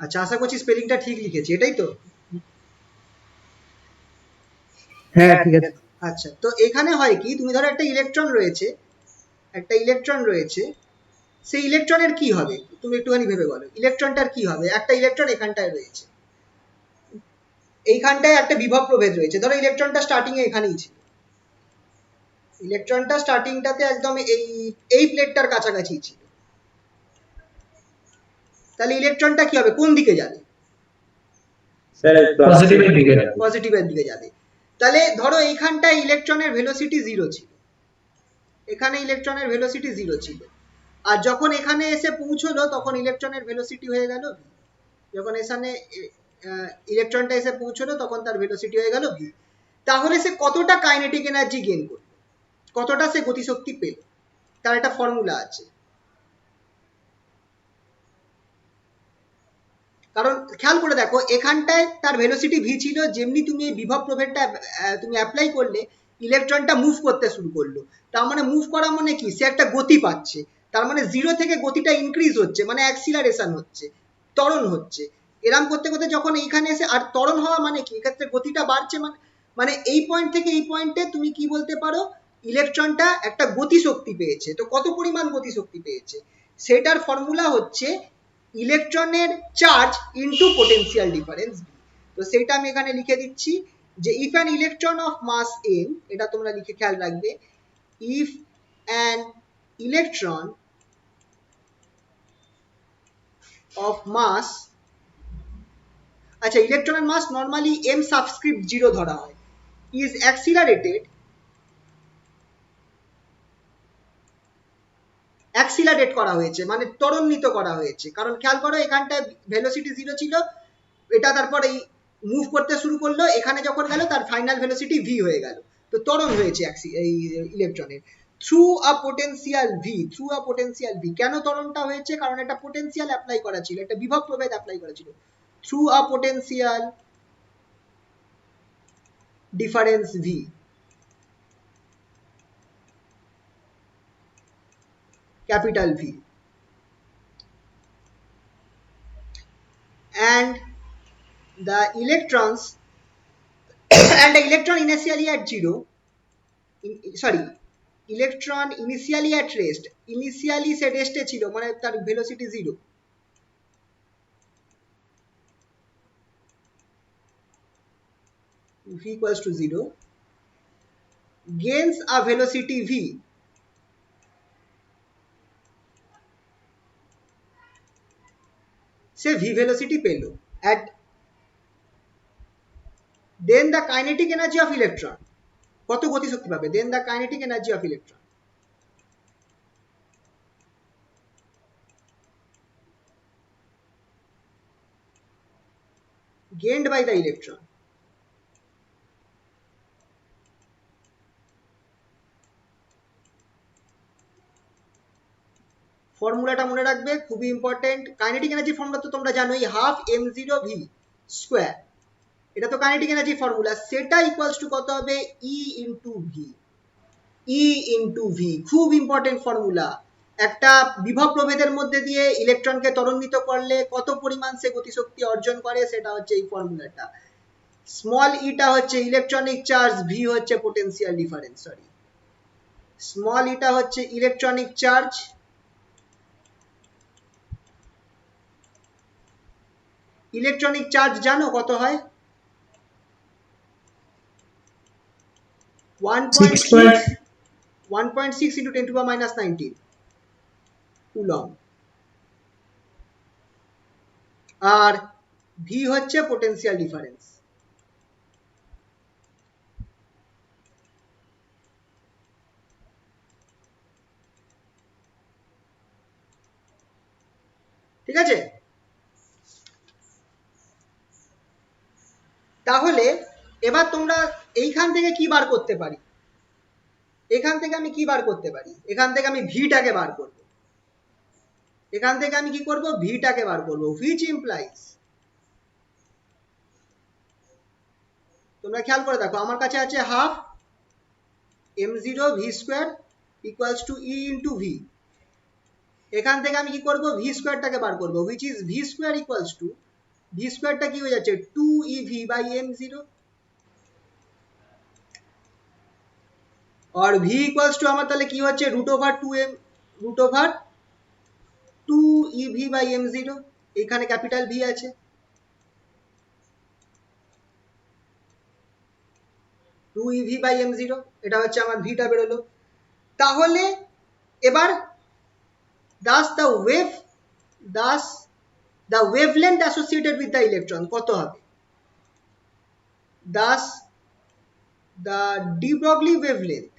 আচ্ছা, আশা করছি স্পেলিংটা ঠিক লিখেছি, এটাই তো? হ্যাঁ ঠিক আছে। আচ্ছা, তো এখানে হয় কি, তুমি ধরো একটা ইলেকট্রন রয়েছে, সেই ইলেকট্রনের কি হবে তুমি একটুখানি ভেবে বলো, ইলেকট্রনটার কি হবে? একটা ইলেকট্রন এখানটায় রয়েছে, এইখানটায় একটা বিভব প্রভেদ রয়েছে, ধরো ইলেকট্রনটা স্টার্টিং এ এখানেই ছিল, ইলেকট্রনটা স্টার্টিংটাতে একদম এই প্লেটটার কাছাকাছি ছিল, তাহলে ইলেকট্রনটা কি হবে, কোন দিকে যাবে? পজিটিভের দিকে যাবে। পজিটিভের দিকে যাবে। তাহলে ধরো এইখানটায় ইলেকট্রনের ভেলোসিটি জিরো ছিল, এখানে ইলেকট্রনের ভেলোসিটি জিরো ছিল, আর যখন এখানে এসে পৌঁছলো তখন ইলেকট্রনের ভেলোসিটি হয়ে গেল ভি। যখন এখানে ইলেকট্রনটা এসে পৌঁছলো তখন তার ভেলোসিটি হয়ে গেল ভি। তাহলে সে কতটা কাইনেটিক এনার্জি গেইন করলো, কতটা সে গতিশক্তি পেল, তার একটা ফর্মুলা আছে। কারণ খেয়াল করে দেখো, এখানটায় তার ভেলোসিটি ভি ছিল, যেমনি তুমি এই বিভব প্রভেদটা তুমি অ্যাপ্লাই করলে ইলেকট্রনটা মুভ করতে শুরু করলো, তার মানে মুভ করা মানে কি, সে একটা গতি পাচ্ছে, তার মানে জিরো থেকে গতিটা ইনক্রিজ হচ্ছে, মানে অ্যাক্সিলারেশন হচ্ছে, ত্বরণ হচ্ছে। এরম করতে করতে যখন এইখানে এসে, আর ত্বরণ হওয়া মানে কি, এক্ষেত্রে গতিটা বাড়ছে, মানে মানে এই পয়েন্ট থেকে এই পয়েন্টে তুমি কি বলতে পারো, ইলেকট্রনটা একটা গতিশক্তি পেয়েছে। তো কত পরিমাণ গতিশক্তি পেয়েছে, সেটার ফর্মুলা হচ্ছে ইলেকট্রনের চার্জ ইনটু পোটেনশিয়াল ডিফারেন্স। তো সেটা আমি এখানে লিখে দিচ্ছি যে if an electron of mass m, এটা তোমরা লিখে খেয়াল রাখবে, if an electron of mass, আচ্ছা ইলেকট্রনের মাস নর্মালি m সাবস্ক্রিপ্ট 0 ধরা হয়, ইজ অ্যাক্সিলারেটেড করা হয়েছে, মানে ত্বরান্বিত করা হয়েছে। কারণ খেয়াল করো, এখানটায় ভেলোসিটি জিরো ছিল, এটা তারপর এই মুভ করতে শুরু করলো, এখানে যখন গেল তার ফাইনাল ভেলোসিটি ভি হয়ে গেল, তো ত্বরণ হয়েছে এই ইলেকট্রনের থ্রু আ পোটেনশিয়াল ভি। কেন ত্বরণটা হয়েছে? কারণ একটা পোটেনশিয়াল অ্যাপ্লাই করা ছিল, একটা বিভব প্রভেদ অ্যাপ্লাই করা ছিল, through a potential difference V, capital V. and the electrons and the electron initially at zero electron initially at rest, initially সে রেস্টে ছিল মানে তার velocity 0, v equals to 0, gains a velocity v, say v velocity পেল at then the kinetic energy of electron, কত গতি শক্তি পাবে, then the kinetic energy of electron gained by the electron, ফর্মুলাটা মনে রাখবে, খুবই ইম্পর্টেন্ট। কাইনেটিক এনার্জি ফর্মুলা তো তোমরা জানোই, হাফ m0 v স্কোয়ার, এটা তো কাইনেটিক এনার্জি ফর্মুলা, সেটা ইকুয়ালস টু কত হবে, ই ইন্টু ভি, ই ইন্টু ভি, খুব ইম্পর্টেন্ট ফর্মুলা। একটা বিভব প্রভেদের মধ্যে দিয়ে ইলেকট্রনকে ত্বরান্বিত করলে কত পরিমাণ সে গতিশক্তি অর্জন করে, সেটা হচ্ছে এই ফর্মুলাটা। স্মল ইটা হচ্ছে ইলেকট্রনিক চার্জ, ভি হচ্ছে পোটেনশিয়াল ডিফারেন্স, সরি স্মল ইটা হচ্ছে ইলেকট্রনিক চার্জ, ইলেকট্রনিক চার্জ জানো কত হয়, 1.6 into 10 to the minus 19 coulomb, আর ভি হচ্ছে পোটেনশিয়াল ডিফারেন্স। ঠিক আছে, তাহলে এবার তোমরা এইখান থেকে কি বার করতে পারি, এখান থেকে আমি কি বার করতে পারি, এখান থেকে আমি ভিটাকে বার করব, এখান থেকে আমি কি করব, ভিটাকে বার করব, which implies, তোমরা খেয়াল করে দেখো আমার কাছে আছে half m0 v square equals to e into v, এখান থেকে আমি কি করব, v স্কয়ারটাকে বার করব, which is v square equals to, v স্কয়ারটা কি হয়ে যাচ্ছে 2ev বাই m0, और v ইকুয়ালস টু আমার তাহলে কি হচ্ছে root over 2ev by m0, এখানে ক্যাপিটাল v আছে, টু ইভি বাই m0, এটা হচ্ছে আমার ভিটা বেরোলো। তাহলে এবার thus the wavelength associated with the electron কত হবে, thus the de Broglie wavelength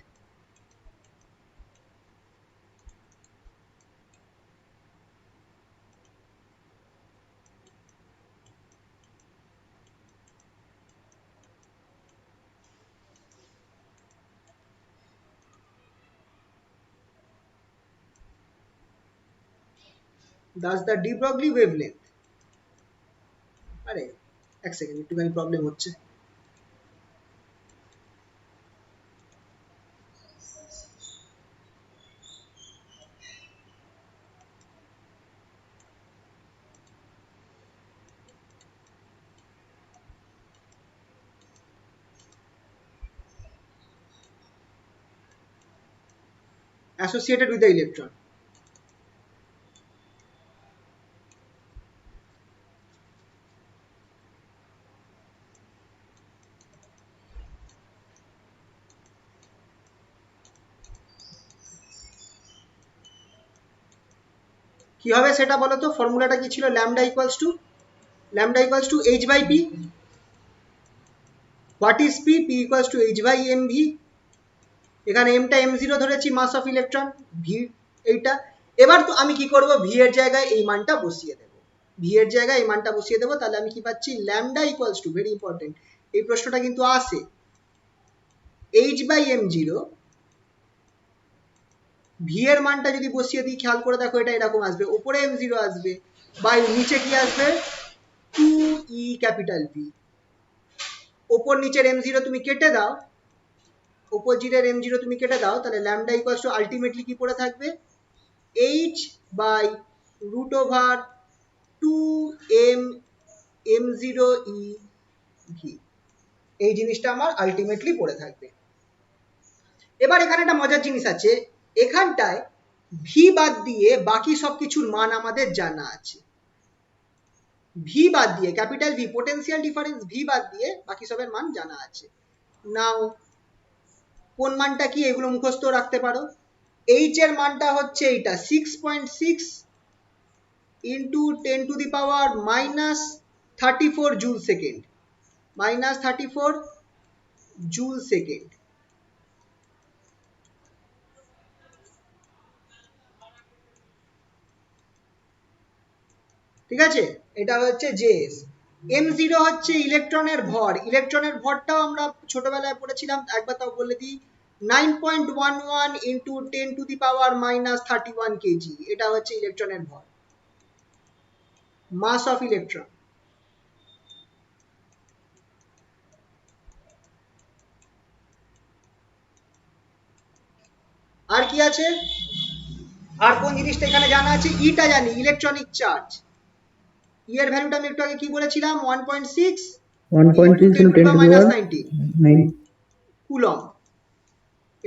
আরে এক সেকেন্ড একটুখানি প্রবলেম হচ্ছে, associated with the electron, কি হবে সেটা বলো তো, ফর্মুলাটা কি ছিল, lambda equals to h by p, what is p, p equals to h by mv, এখানে mটা m0 ধরেছি, মাস অফ ইলেকট্রন, ভি এইটা। এবার তো আমি কি করব, ভি এর জায়গায় এই মানটা বসিয়ে দেব, ভি এর জায়গায় এই মানটা বসিয়ে দেব, তাহলে আমি কি পাচ্ছি, lambda equals to, very important এই প্রশ্নটা কিন্তু আসে, h বাই m0, ভি এর মানটা যদি বসিয়ে দিই, খেয়াল করে দেখো এটা এরকম আসবে, উপরে m0 আসবে, বাই নিচে কি আসবে 2e ক্যাপিটাল ভি, ওপর নিচের m0 তুমি কেটে দাও, ওপর জিরের m0 তুমি কেটে দাও, তাহলে ল্যামডা ইকুয়ালস টু আলটিমেটলি কি পড়ে থাকবে, h by root over 2m m0 v, এই জিনিসটা আমার আলটিমেটলি পড়ে থাকবে। এবার এখানে একটা মজার জিনিস আছে, এখানটায় ভি বাদ দিয়ে বাকি সবকিছুর মান আমাদের জানা আছে। ভি বাদ দিয়ে, capital V potential difference V বাদ দিয়ে বাকি সবের মান জানা আছে। নাও কোন মানটা কি এগুলো মুখস্থ রাখতে পারো। এইচ এর মানটা হচ্ছে এইটা 6.6 into 10⁻⁻34 joule second, -34 joule second. ঠিক আছে, এটা হচ্ছে জেএস। m0 হচ্ছে ইলেকট্রনের ভর, ইলেকট্রনের ভরটাও আমরা ছোটবেলায় পড়েছিলাম, একবার তাও বলে দিই, 9.11 ইন্টু 10⁻31 কেজি, এটা হচ্ছে ইলেকট্রনের ভর, মাস অফ ইলেকট্রন। আর কি আছে, আর কোন জিনিসটা এখানে জানা আছে, ইটা জানি, ইলেকট্রনিক চার্জ। ই এর ভ্যালুটা আমি একটু আগে কি বলেছিলাম, 1.6 1.6 10 into 10 to the power 19 9. Coulomb,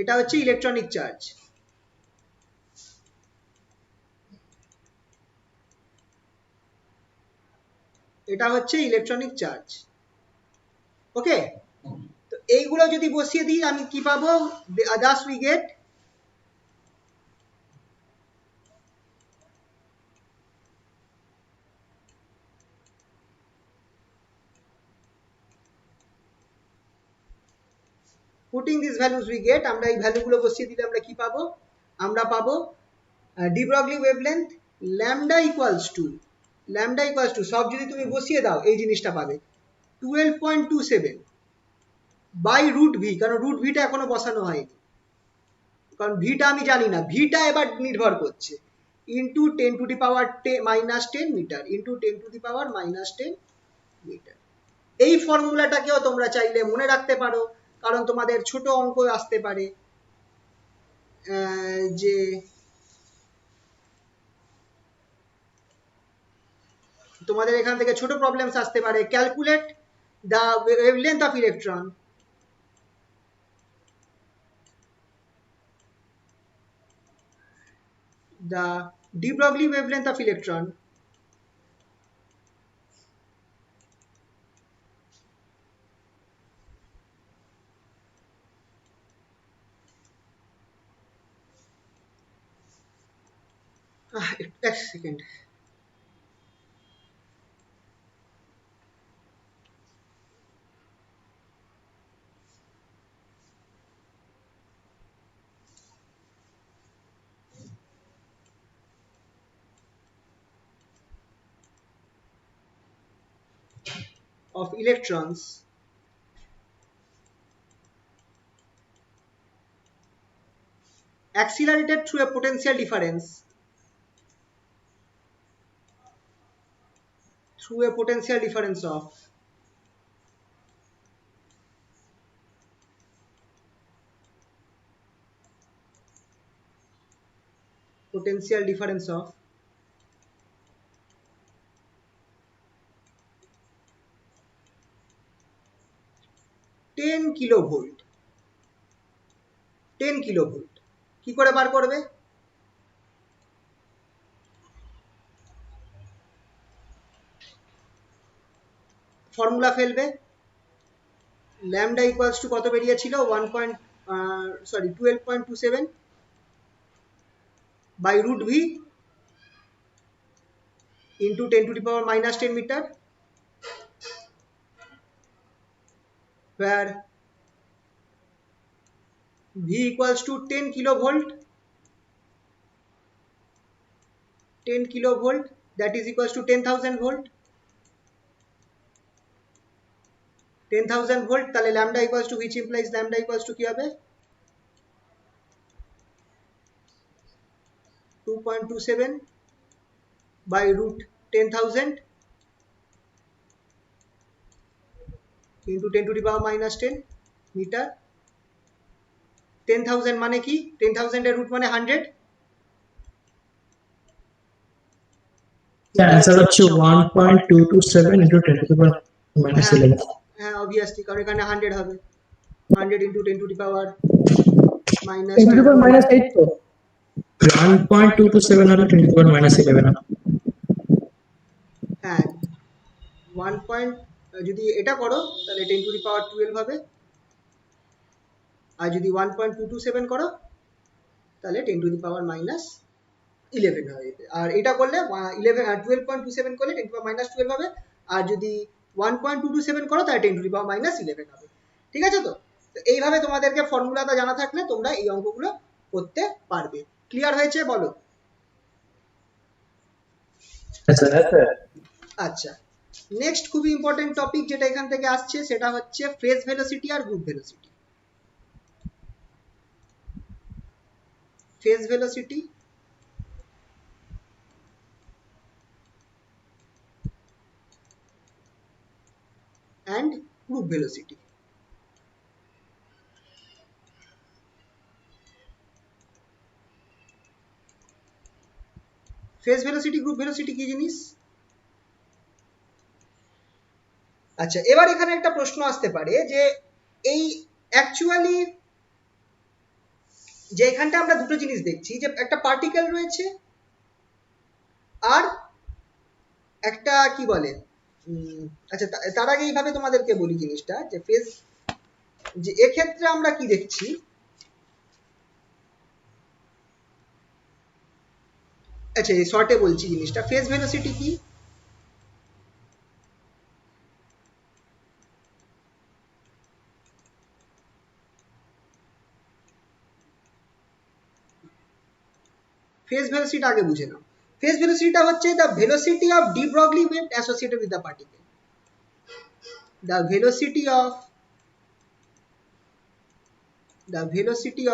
এটা হচ্ছে ইলেকট্রনিক চার্জ। এটা হচ্ছে ইলেকট্রনিক চার্জ। ওকে, তো এইগুলো যদি বসিয়ে দিই আমি কি পাবো, thus we get putting these values we get, আমরা এই ভ্যালুগুলো বসিয়ে দিলে আমরা কি পাবো, আমরা পাবো D Broglie wavelength lambda equals two সব যদি তুমি বসিয়ে দাও এই জিনিসটা পাবে 12.27 বাই রুট ভি, কারণ রুট ভিটা এখনো বসানো হয়নি, কারণ ভিটা আমি জানি না, ভিটা এবার নির্ভর করছে, ইন্টু 10⁻10 মিটার, ইন্টু 10⁻10 মিটার। এই ফর্মুলাটাকেও তোমরা চাইলে মনে রাখতে পারো, কারণ তোমাদের ছোট অঙ্ক আসতে পারে যে তোমাদের এখান থেকে ছোট প্রবলেমস আসতে পারে, calculate the wavelength of electron, the de Broglie wavelength of electron এক second, of electrons accelerated through a potential difference of potential difference of 10 kilovolt, 10 kilovolt কি করে বার করবে, ফর্মুলা ফেলবে, ল্যামডা ইকুয়ালস টু কত বেরিয়েছিল 12.27 by root V into 10⁻10 metre, where V equals to 10 kilovolt, that is equals to 10,000 volt, 10,000 volt, তাহলে lambda equals to, which implies lambda equals to কি হবে 2.27 by root 10,000 into 10⁻10 metre. 10,000 মানে কি, 10,000 এর root মানে 100, answer হচ্ছে 1.227 into 10 to the power minus হ্যাঁ 11। হ্যাঁ অবভিয়াসলি, কারণ এখানে 100 হবে, 100 into 10 to the power minus 10 to the 10 power minus 8 তো 1.227 হলে 10 টু দি পাওয়ার মাইনাস 11 হবে। হ্যাঁ 1 পয়েন্ট, যদি এটা করো তাহলে 10 টু দি পাওয়ার 12 হবে, আর যদি 1.227 করো তাহলে 10 টু দি পাওয়ার মাইনাস 11 হবে। আর এটা করলে 12.27 করলে 10 টু দি পাওয়ার মাইনাস 12 হবে, আর যদি 1.227 করো তাহলে 10 টু দি পাওয়ার মাইনাস 11 হবে। ঠিক আছে তো? তো এইভাবে তোমাদেরকে ফর্মুলাটা জানা থাকলে তোমরা এই অঙ্কগুলো করতে পারবে। ক্লিয়ার হয়েছে বলো? আচ্ছা, নেক্সট খুবই ইম্পর্টেন্ট টপিক যেটা এখান থেকে আসছে সেটা হচ্ছে ফেজ ভেলোসিটি আর group velocity. Phase velocity and group velocity. Phase velocity group velocity কি জিনিস? আচ্ছা, এবার এখানে একটা প্রশ্ন আসতে পারে যে এই অ্যাকচুয়ালি যে এখানটা আমরা দুটো জিনিস দেখছি, যে একটা পার্টিকেল রয়েছে আর একটা কি বলে আচ্ছা তার আগে এইভাবে তোমাদেরকে বলি জিনিসটা, যে ফেজ, যে এক্ষেত্রে আমরা কি দেখছি, আচ্ছা এই শর্টে বলছি জিনিসটা, ফেজ ভেলোসিটি কি? ফেজ ভেলোসিটি আগে বুঝে নাও। ফেজ ভেলোসিটিটা হচ্ছে the velocity of de Broglie wave associated with the particle. The velocity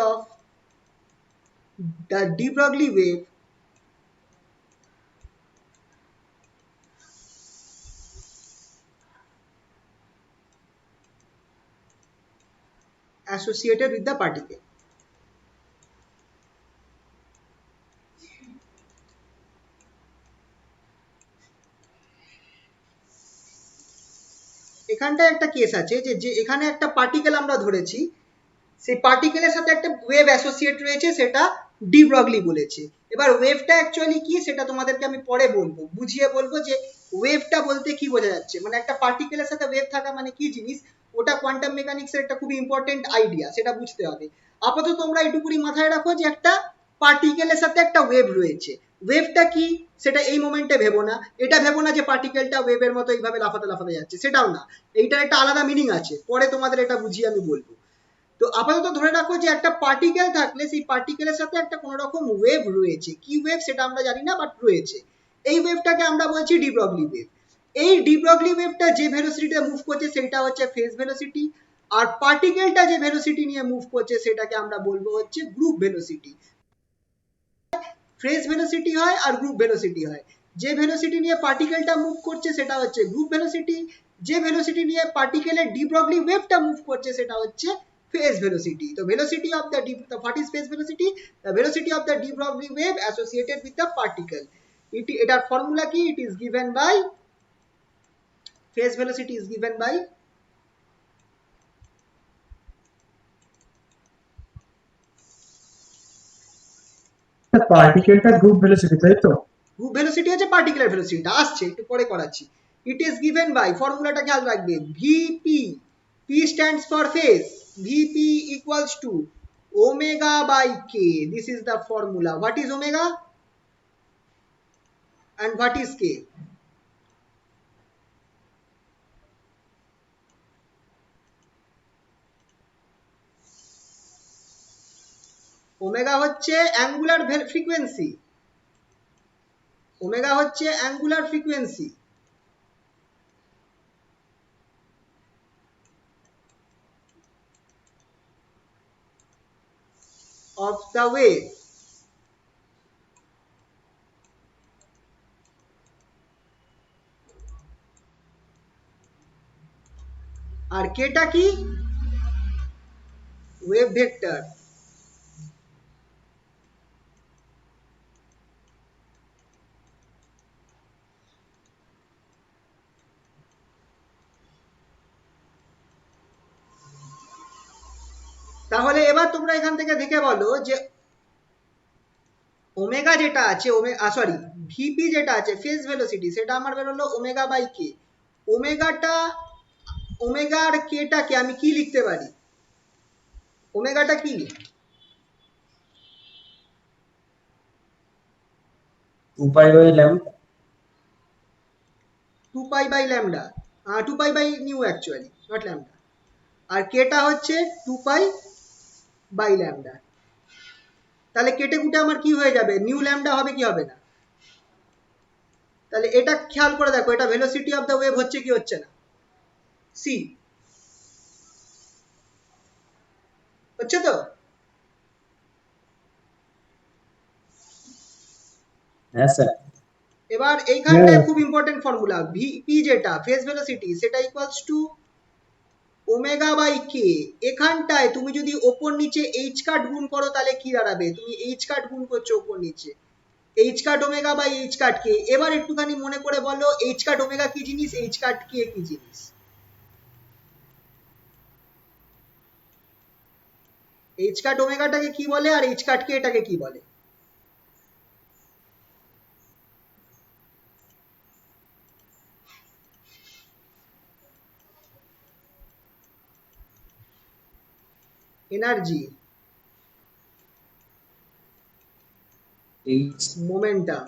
of the de Broglie wave associated with the particle. এখানটা একটা কেস আছে যে এখানে একটা পার্টিকেল আমরা ধরেছি, সেই পার্টিকেলের সাথে একটা ওয়েভ অ্যাসোসিয়েট রয়েছে, সেটা ডি ব্রগলি বলেছে। এবার ওয়েভটা অ্যাকচুয়ালি কি সেটা তোমাদেরকে আমি পরে বলবো, বুঝিয়ে বলবো যে ওয়েভটা বলতে কি বোঝা যাচ্ছে, মানে একটা পার্টিকেলের সাথে ওয়েভ থাকা মানে কি জিনিস, ওটা কোয়ান্টাম মেকানিক্সের একটা খুবই ইম্পর্টেন্ট আইডিয়া, সেটা বুঝতে হবে। আপাতত তোমরা এটুকুনি মাথায় রাখো যে একটা পার্টিকেলের সাথে একটা ওয়েভ রয়েছে। ওয়েভটা কি সেটা এই মোমেন্টে ভেবো না, এটা ভেবো না যে পার্টিকেলটা ওয়েভের মতো এইভাবে লাফাতে লাফাতে যাচ্ছে, সেটাও না, এইটার একটা আলাদা মিনিং আছে, পরে তোমাদের এটা বুঝিয়ে আমি বলবো। তো আপাতত ধরে রাখো যে একটা পার্টিকেল থাকলে সেই পার্টিকেলের সাথে একটা কোনো রকম ওয়েভ রয়েছে, কি ওয়েভ সেটা আমরা জানি না, বাট রয়েছে। এই ওয়েভটাকে আমরা বলছি ডি ব্রগলি ওয়েভ। এই ডি ব্রগলি ওয়েভটা যে ভেলোসিটিতে মুভ করছে সেটা হচ্ছে ফেজ ভেলোসিটি, আর পার্টিকেলটা যে ভেলোসিটি নিয়ে মুভ করছে সেটাকে আমরা বলবো হচ্ছে গ্রুপ ভেলোসিটি। ফেজ ভেলোসিটি হয় আর গ্রুপ ভেলোসিটি হয়। যে ভেলোসিটি নিয়ে পার্টিকেলটা মুভ করছে সেটা হচ্ছে গ্রুপ ভেলোসিটি, যে ভেলোসিটি নিয়ে পার্টিকেলের ডি ব্রগলি ওয়েভটা মুভ করছে সেটা হচ্ছে phase velocity. The velocity of what is phase velocity? The velocity of the de Broglie wave associated with the particle. এটার ফর্মুলা কি? It is given by, phase velocity is given by পার্টিকেলটা group velocity, তাই তো? Group velocity হচ্ছে particular ভেলোসিটিটা, আসছে একটু পরে করাচ্ছি। ইট ইজ গিভেন বাই, ফর্মুলাটা খেয়াল রাখবে, VP, P stands for phase, VP equals to omega by K, this is the formula. What is omega and what is k? Omega হচ্ছে অ্যাঙ্গুলার ফ্রিকোয়েন্সি, ওমেগা হচ্ছে angular frequency of the wave, আর কেটা কি? Wave vector. তাহলে এবার তোমরা এখান থেকে দেখে বলো যে ওমেগা যেটা আছে, সরি, ভিপি যেটা আছে ফেজ ভেলোসিটি, সেটা আমার বেরোলো ওমেগা বাই কে। ওমেগাটা, ওমেগা আর কেটাকে আমি কি লিখতে পারি? ওমেগাটা কি? 2 pi by lambda. 2 pi by lambda, 2 pi by nu actually, not lambda. আর কেটা হচ্ছে 2 পাই বাই ল্যামডা। তাহলে কেটে কুটে আমার কি হয়ে যাবে? নিউ ল্যামডা হবে কি হবে না? তাহলে এটা খেয়াল করে দেখো, এটা ভেলোসিটি অফ দ্য ওয়েভ হচ্ছে কি হচ্ছে না? সি হচ্ছে তো? হ্যাঁ স্যার। এবার এইখানটায় খুব ইম্পর্টেন্ট ফর্মুলা, ভিপি যেটা ফেজ ভেলোসিটি, সেটা ইকুয়ালস টু ওমেগা বাই কে। এখানটায় তুমি যদি ওপর নিচে এইচ কাট গুণ করো তাহলে কি দাঁড়াবে? তুমি এইচ কাট গুণ করছো ওপর নিচে, H cut omega by H cut K. এবার একটুখানি মনে করে বলো এইচ কাট ওমেগা কি জিনিস, এইচ কাট কে কি জিনিস? এইচ কাট ওমেগাটাকে কি বলে আর এইচ কাট কে এটাকে কি বলে? Energy, H. মোমেন্টাম।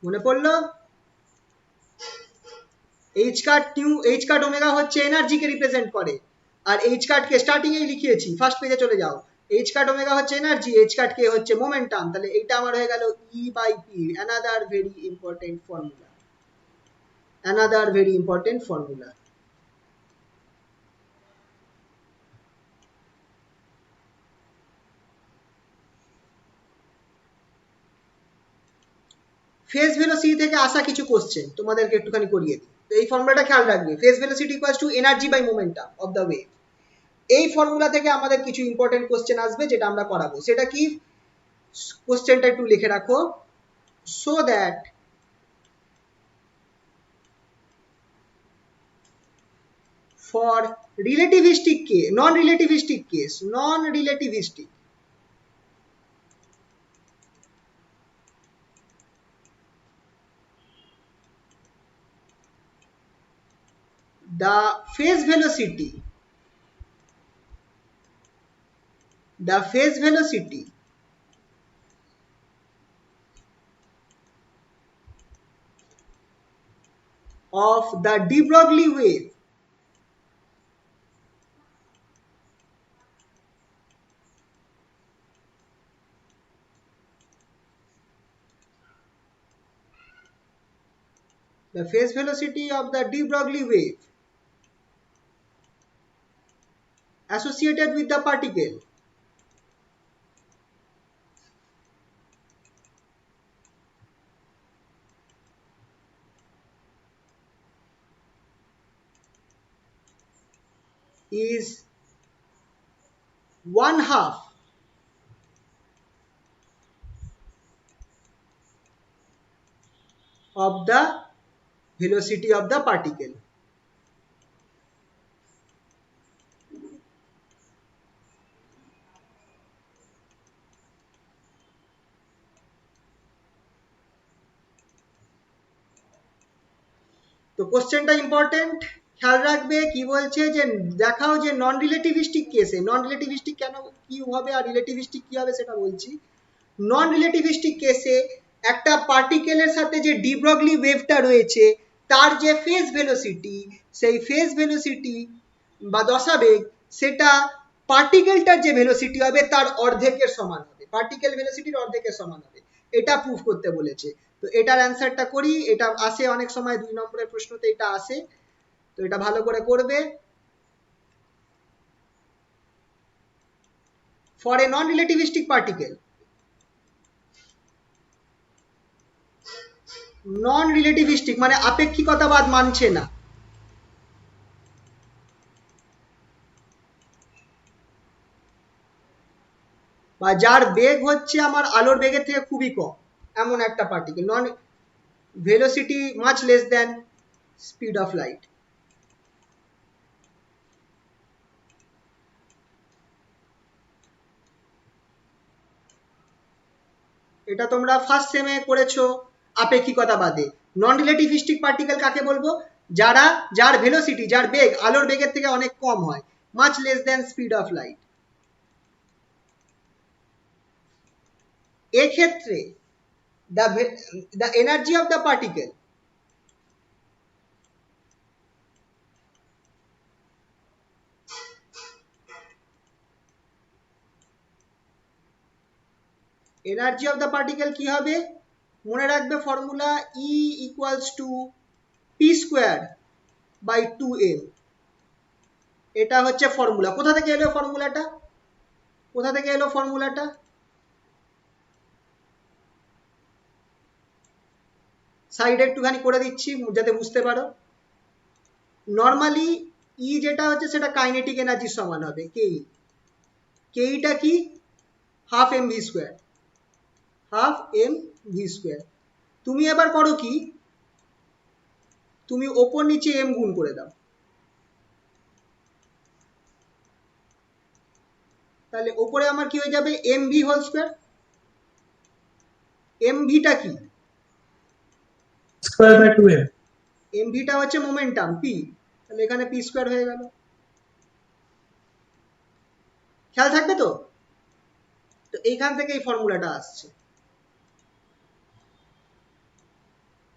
মনে পড়লো? এইচ কাট নিউ, এইচ কাট ওমেগা হচ্ছে এনার্জিকে রিপ্রেজেন্ট করে, আর এইচ কাট কে স্টার্টিং এই লিখিয়েছি, ফার্স্ট পেজে চলে যাও। এইচ কাট ওমেগা হচ্ছে এনার্জি, এইচ কাট কে হচ্ছে মোমেন্টাম। তাহলে এইটা আমার হয়ে গেল E by P. Another very important formula, another very important formula. Phase velocity থেকে আসা কিছু কোশ্চেন তোমাদেরকে একটুখানি করিয়ে দিই। তো এই ফর্মুলাটা খেয়াল রাখবে, phase velocity equals to energy by momentum of the wave. এই ফর্মুলা থেকে আমাদের কিছু ইম্পর্টেন্ট কোশ্চেন আসবে যেটা আমরা করাবো। সেটা কি? কোশ্চেনটা একটু লিখে রাখো। So that for relativistic case, non-relativistic case, non-relativistic, the phase velocity, the phase velocity of the de Broglie wave the phase velocity of the de Broglie wave associated with the particle is 1/2 of the velocity of the particle. তো কোশ্চেনটা important, খেয়াল রাখবে। কি বলছে যে দেখাও যে নন relativistic কেসে, নন রিলেটিভিস্টিক কেন কি হবে আর রিলেটিভিস্টিক কি হবে সেটা বলছি। নন রিলেটিভিস্টিক কেসে একটা পার্টিকেলের সাথে যে ডি ব্রগলি ওয়েভটা রয়েছে তার যে ফেজ ভেলোসিটি, সেই ফেজ ভেলোসিটি বা দশাবেগ, সেটা পার্টিকেলটার যে ভেলোসিটি হবে তার অর্ধেকের সমান হবে, পার্টিকেল ভেলোসিটির অর্ধেকের সমান হবে। এটা প্রুফ করতে বলেছে। তো এটার অ্যান্সারটা করি, এটা আসে অনেক সময় 2 নম্বরের প্রশ্নতে এটা আসে, তো এটা ভালো করে করবে। For a non relativistic particle, non relativistic মানে আপেক্ষিকতাবাদ মানছে না, বা যার বেগ হচ্ছে আমার আলোর বেগের থেকে খুবই কম, এমন একটা particle, non velocity much less than speed of light. এটা তোমরা ফার্স্ট সেমে করেছো আপেক্ষিকতাবাদে। নন রিলেটিভিস্টিক পার্টিকেল কাকে বলবো? যার ভেলোসিটি, যার বেগ আলোর বেগের থেকে অনেক কম হয়, much less than speed of light. এক্ষেত্রে the energy of the particle energy of the particle কি হবে? মনে রাখবে formula, E equals to P square by 2m। এটা হচ্ছে ফর্মুলা। কোথা থেকে এলো ফর্মুলাটা? কোথা থেকে এলো ফর্মুলাটা? সাইডে একটুখানি করে দিচ্ছি যাতে বুঝতে পারো। নর্মালি ই যেটা হচ্ছে সেটা কাইনেটিক এনার্জির সমান হবে, কেই। কেইটা কি? Half M V square, half M V square. তুমি এবার করো কি, তুমি ওপর নিচে এম গুণ করে দাও, তাহলে ওপরে আমার কি হয়ে যাবে? M V whole square. M ভিটা কি? Square by 2m। এম ভিটা হচ্ছে মোমেন্টাম পি, তাহলে এখানে পি স্কোয়ার হয়ে গেল। খেয়াল থাকবে তো? তো এইখান থেকে এই ফর্মুলাটা আসছে,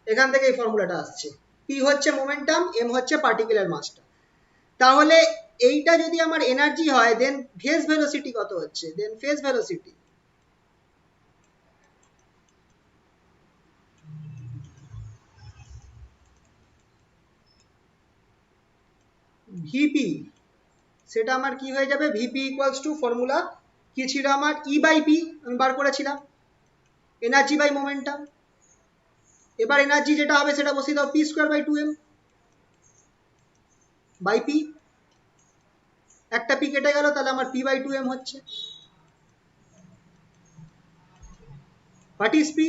এখান থেকে এই ফর্মুলাটা আসছে। পি হচ্ছে মোমেন্টাম, এম হচ্ছে পার্টিকুলার মাসটা। তাহলে এইটা যদি আমার এনার্জি হয়, দেন ফেজ ভেলোসিটি কত হচ্ছে? দেন ফেজ ভেলোসিটি ভিপি, সেটা আমার কি হয়ে যাবে? ভিপি ইকুয়ালস টু ফর্মুলা কি ছিল আমার? ই বাই পি আমি বার করেছিলাম, এনার্জি বাই মোমেন্টাম। এবার এনার্জি যেটা হবে সেটা বসিয়ে দাও, P square by 2m by P. একটা পি কেটে গেল, তাহলে আমার পি বাই 2m হচ্ছে। What is P?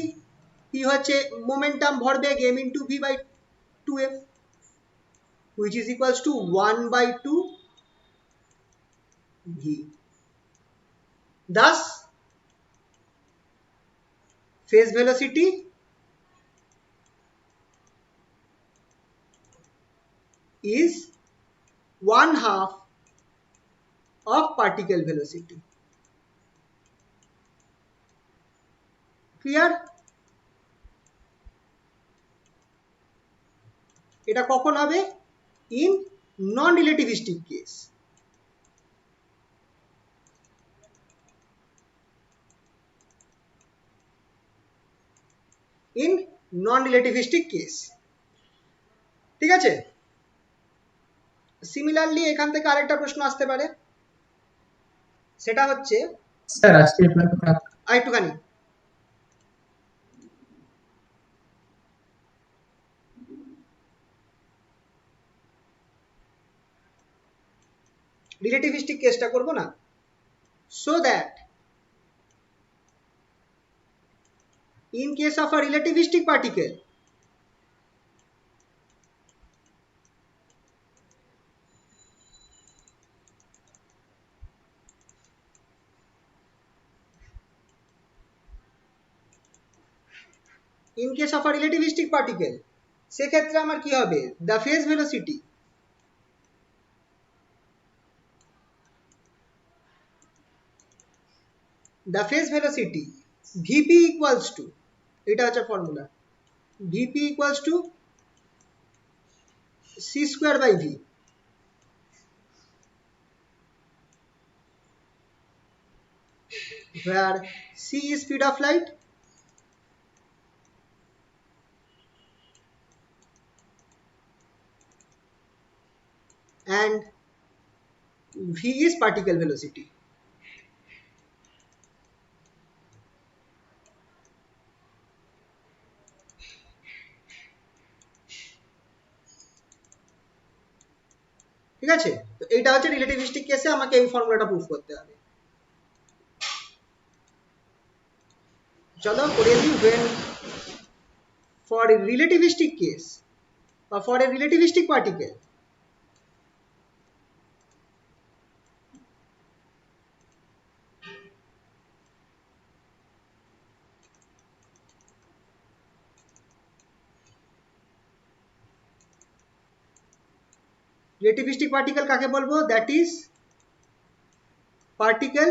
পি হচ্ছে মোমেন্টাম, ভরবেগ, m into V by 2m, which is equals to 1 by 2 v. Thus phase velocity is 1/2 of particle velocity. Clear? এটা কখন হবে? In non-relativistic case. In non-relativistic case. ঠিক আছে? Similarly এখান থেকে আরেকটা প্রশ্ন আসতে পারে, সেটা হচ্ছে, স্যার আজকে আপনার কথা। আরেকটুখানি রিলেটিভিস্টিক কেসটা করবো না? So that in case of a relativistic particle, in case of a relativistic particle, সেক্ষেত্রে আমার কি হবে? The phase velocity vp equals to, এটা হচ্ছে formula, vp equals to c square by v, where c is speed of light and v is particle velocity. ঠিক আছে? তো এইটা হচ্ছে রিলেটিভিস্টিক কেসে আমাকে এই ফর্মুলাটা প্রুফ করতে হবে। চলো করে দিই। when for a relativistic case or for a relativistic particle, relativistic particle কাকে বলবো? That is particle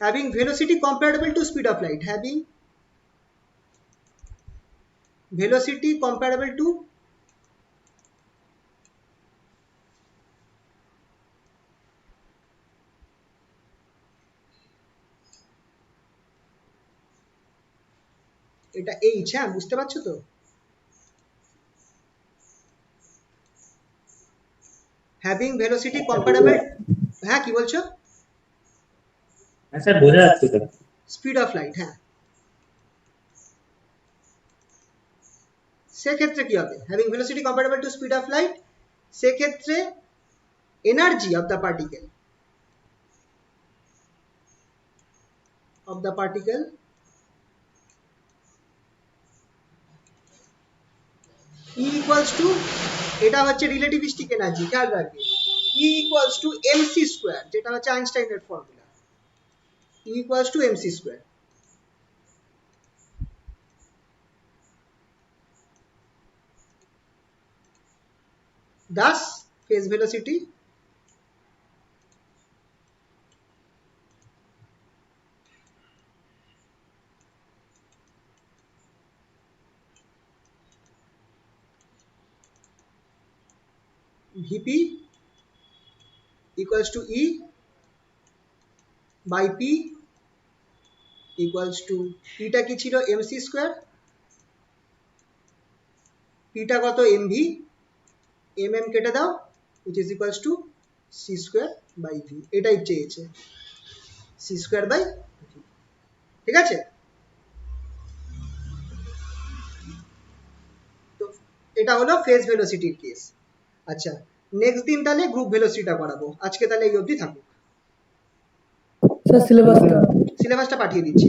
having velocity comparable to speed of light, having velocity comparable to এটা h, হ্যাঁ বুঝতে পারছো তো? having velocity comparable, হ্যাঁ কি বলছো? হ্যাঁ স্যার বোঝা যাচ্ছে তো। স্পিড অফ লাইট, হ্যাঁ সেক্ষেত্রে কি হবে? Having velocity comparable to speed of light, সেক্ষেত্রে energy of the particle E equals to, এটা হচ্ছে রিলেটিভিস্টিক এনার্জি, খেয়াল রাখবে E equals to mc square, যেটা হচ্ছে আইনস্টাইনের formula, E equals to mc square. Thus phase velocity Vp equals to E by P equals to, Pটা কি ছিল? mc square, Pটা কত? mv, mm কেটে দাও, which is equals to c square by v, এটাই চেয়েছে, c স্কোয়ার বাই v, ঠিক আছে? তো এটা হলো ফেজ ভেলোসিটির কেস। আচ্ছা, নেক্সট দিন তাহলে গ্রুপ ভেলোসিটিটা করাবো, আজকে তাহলে এই অবধি থাকুক, স্যার সিলেবাসটা সিলেবাসটা পাঠিয়ে দিচ্ছি।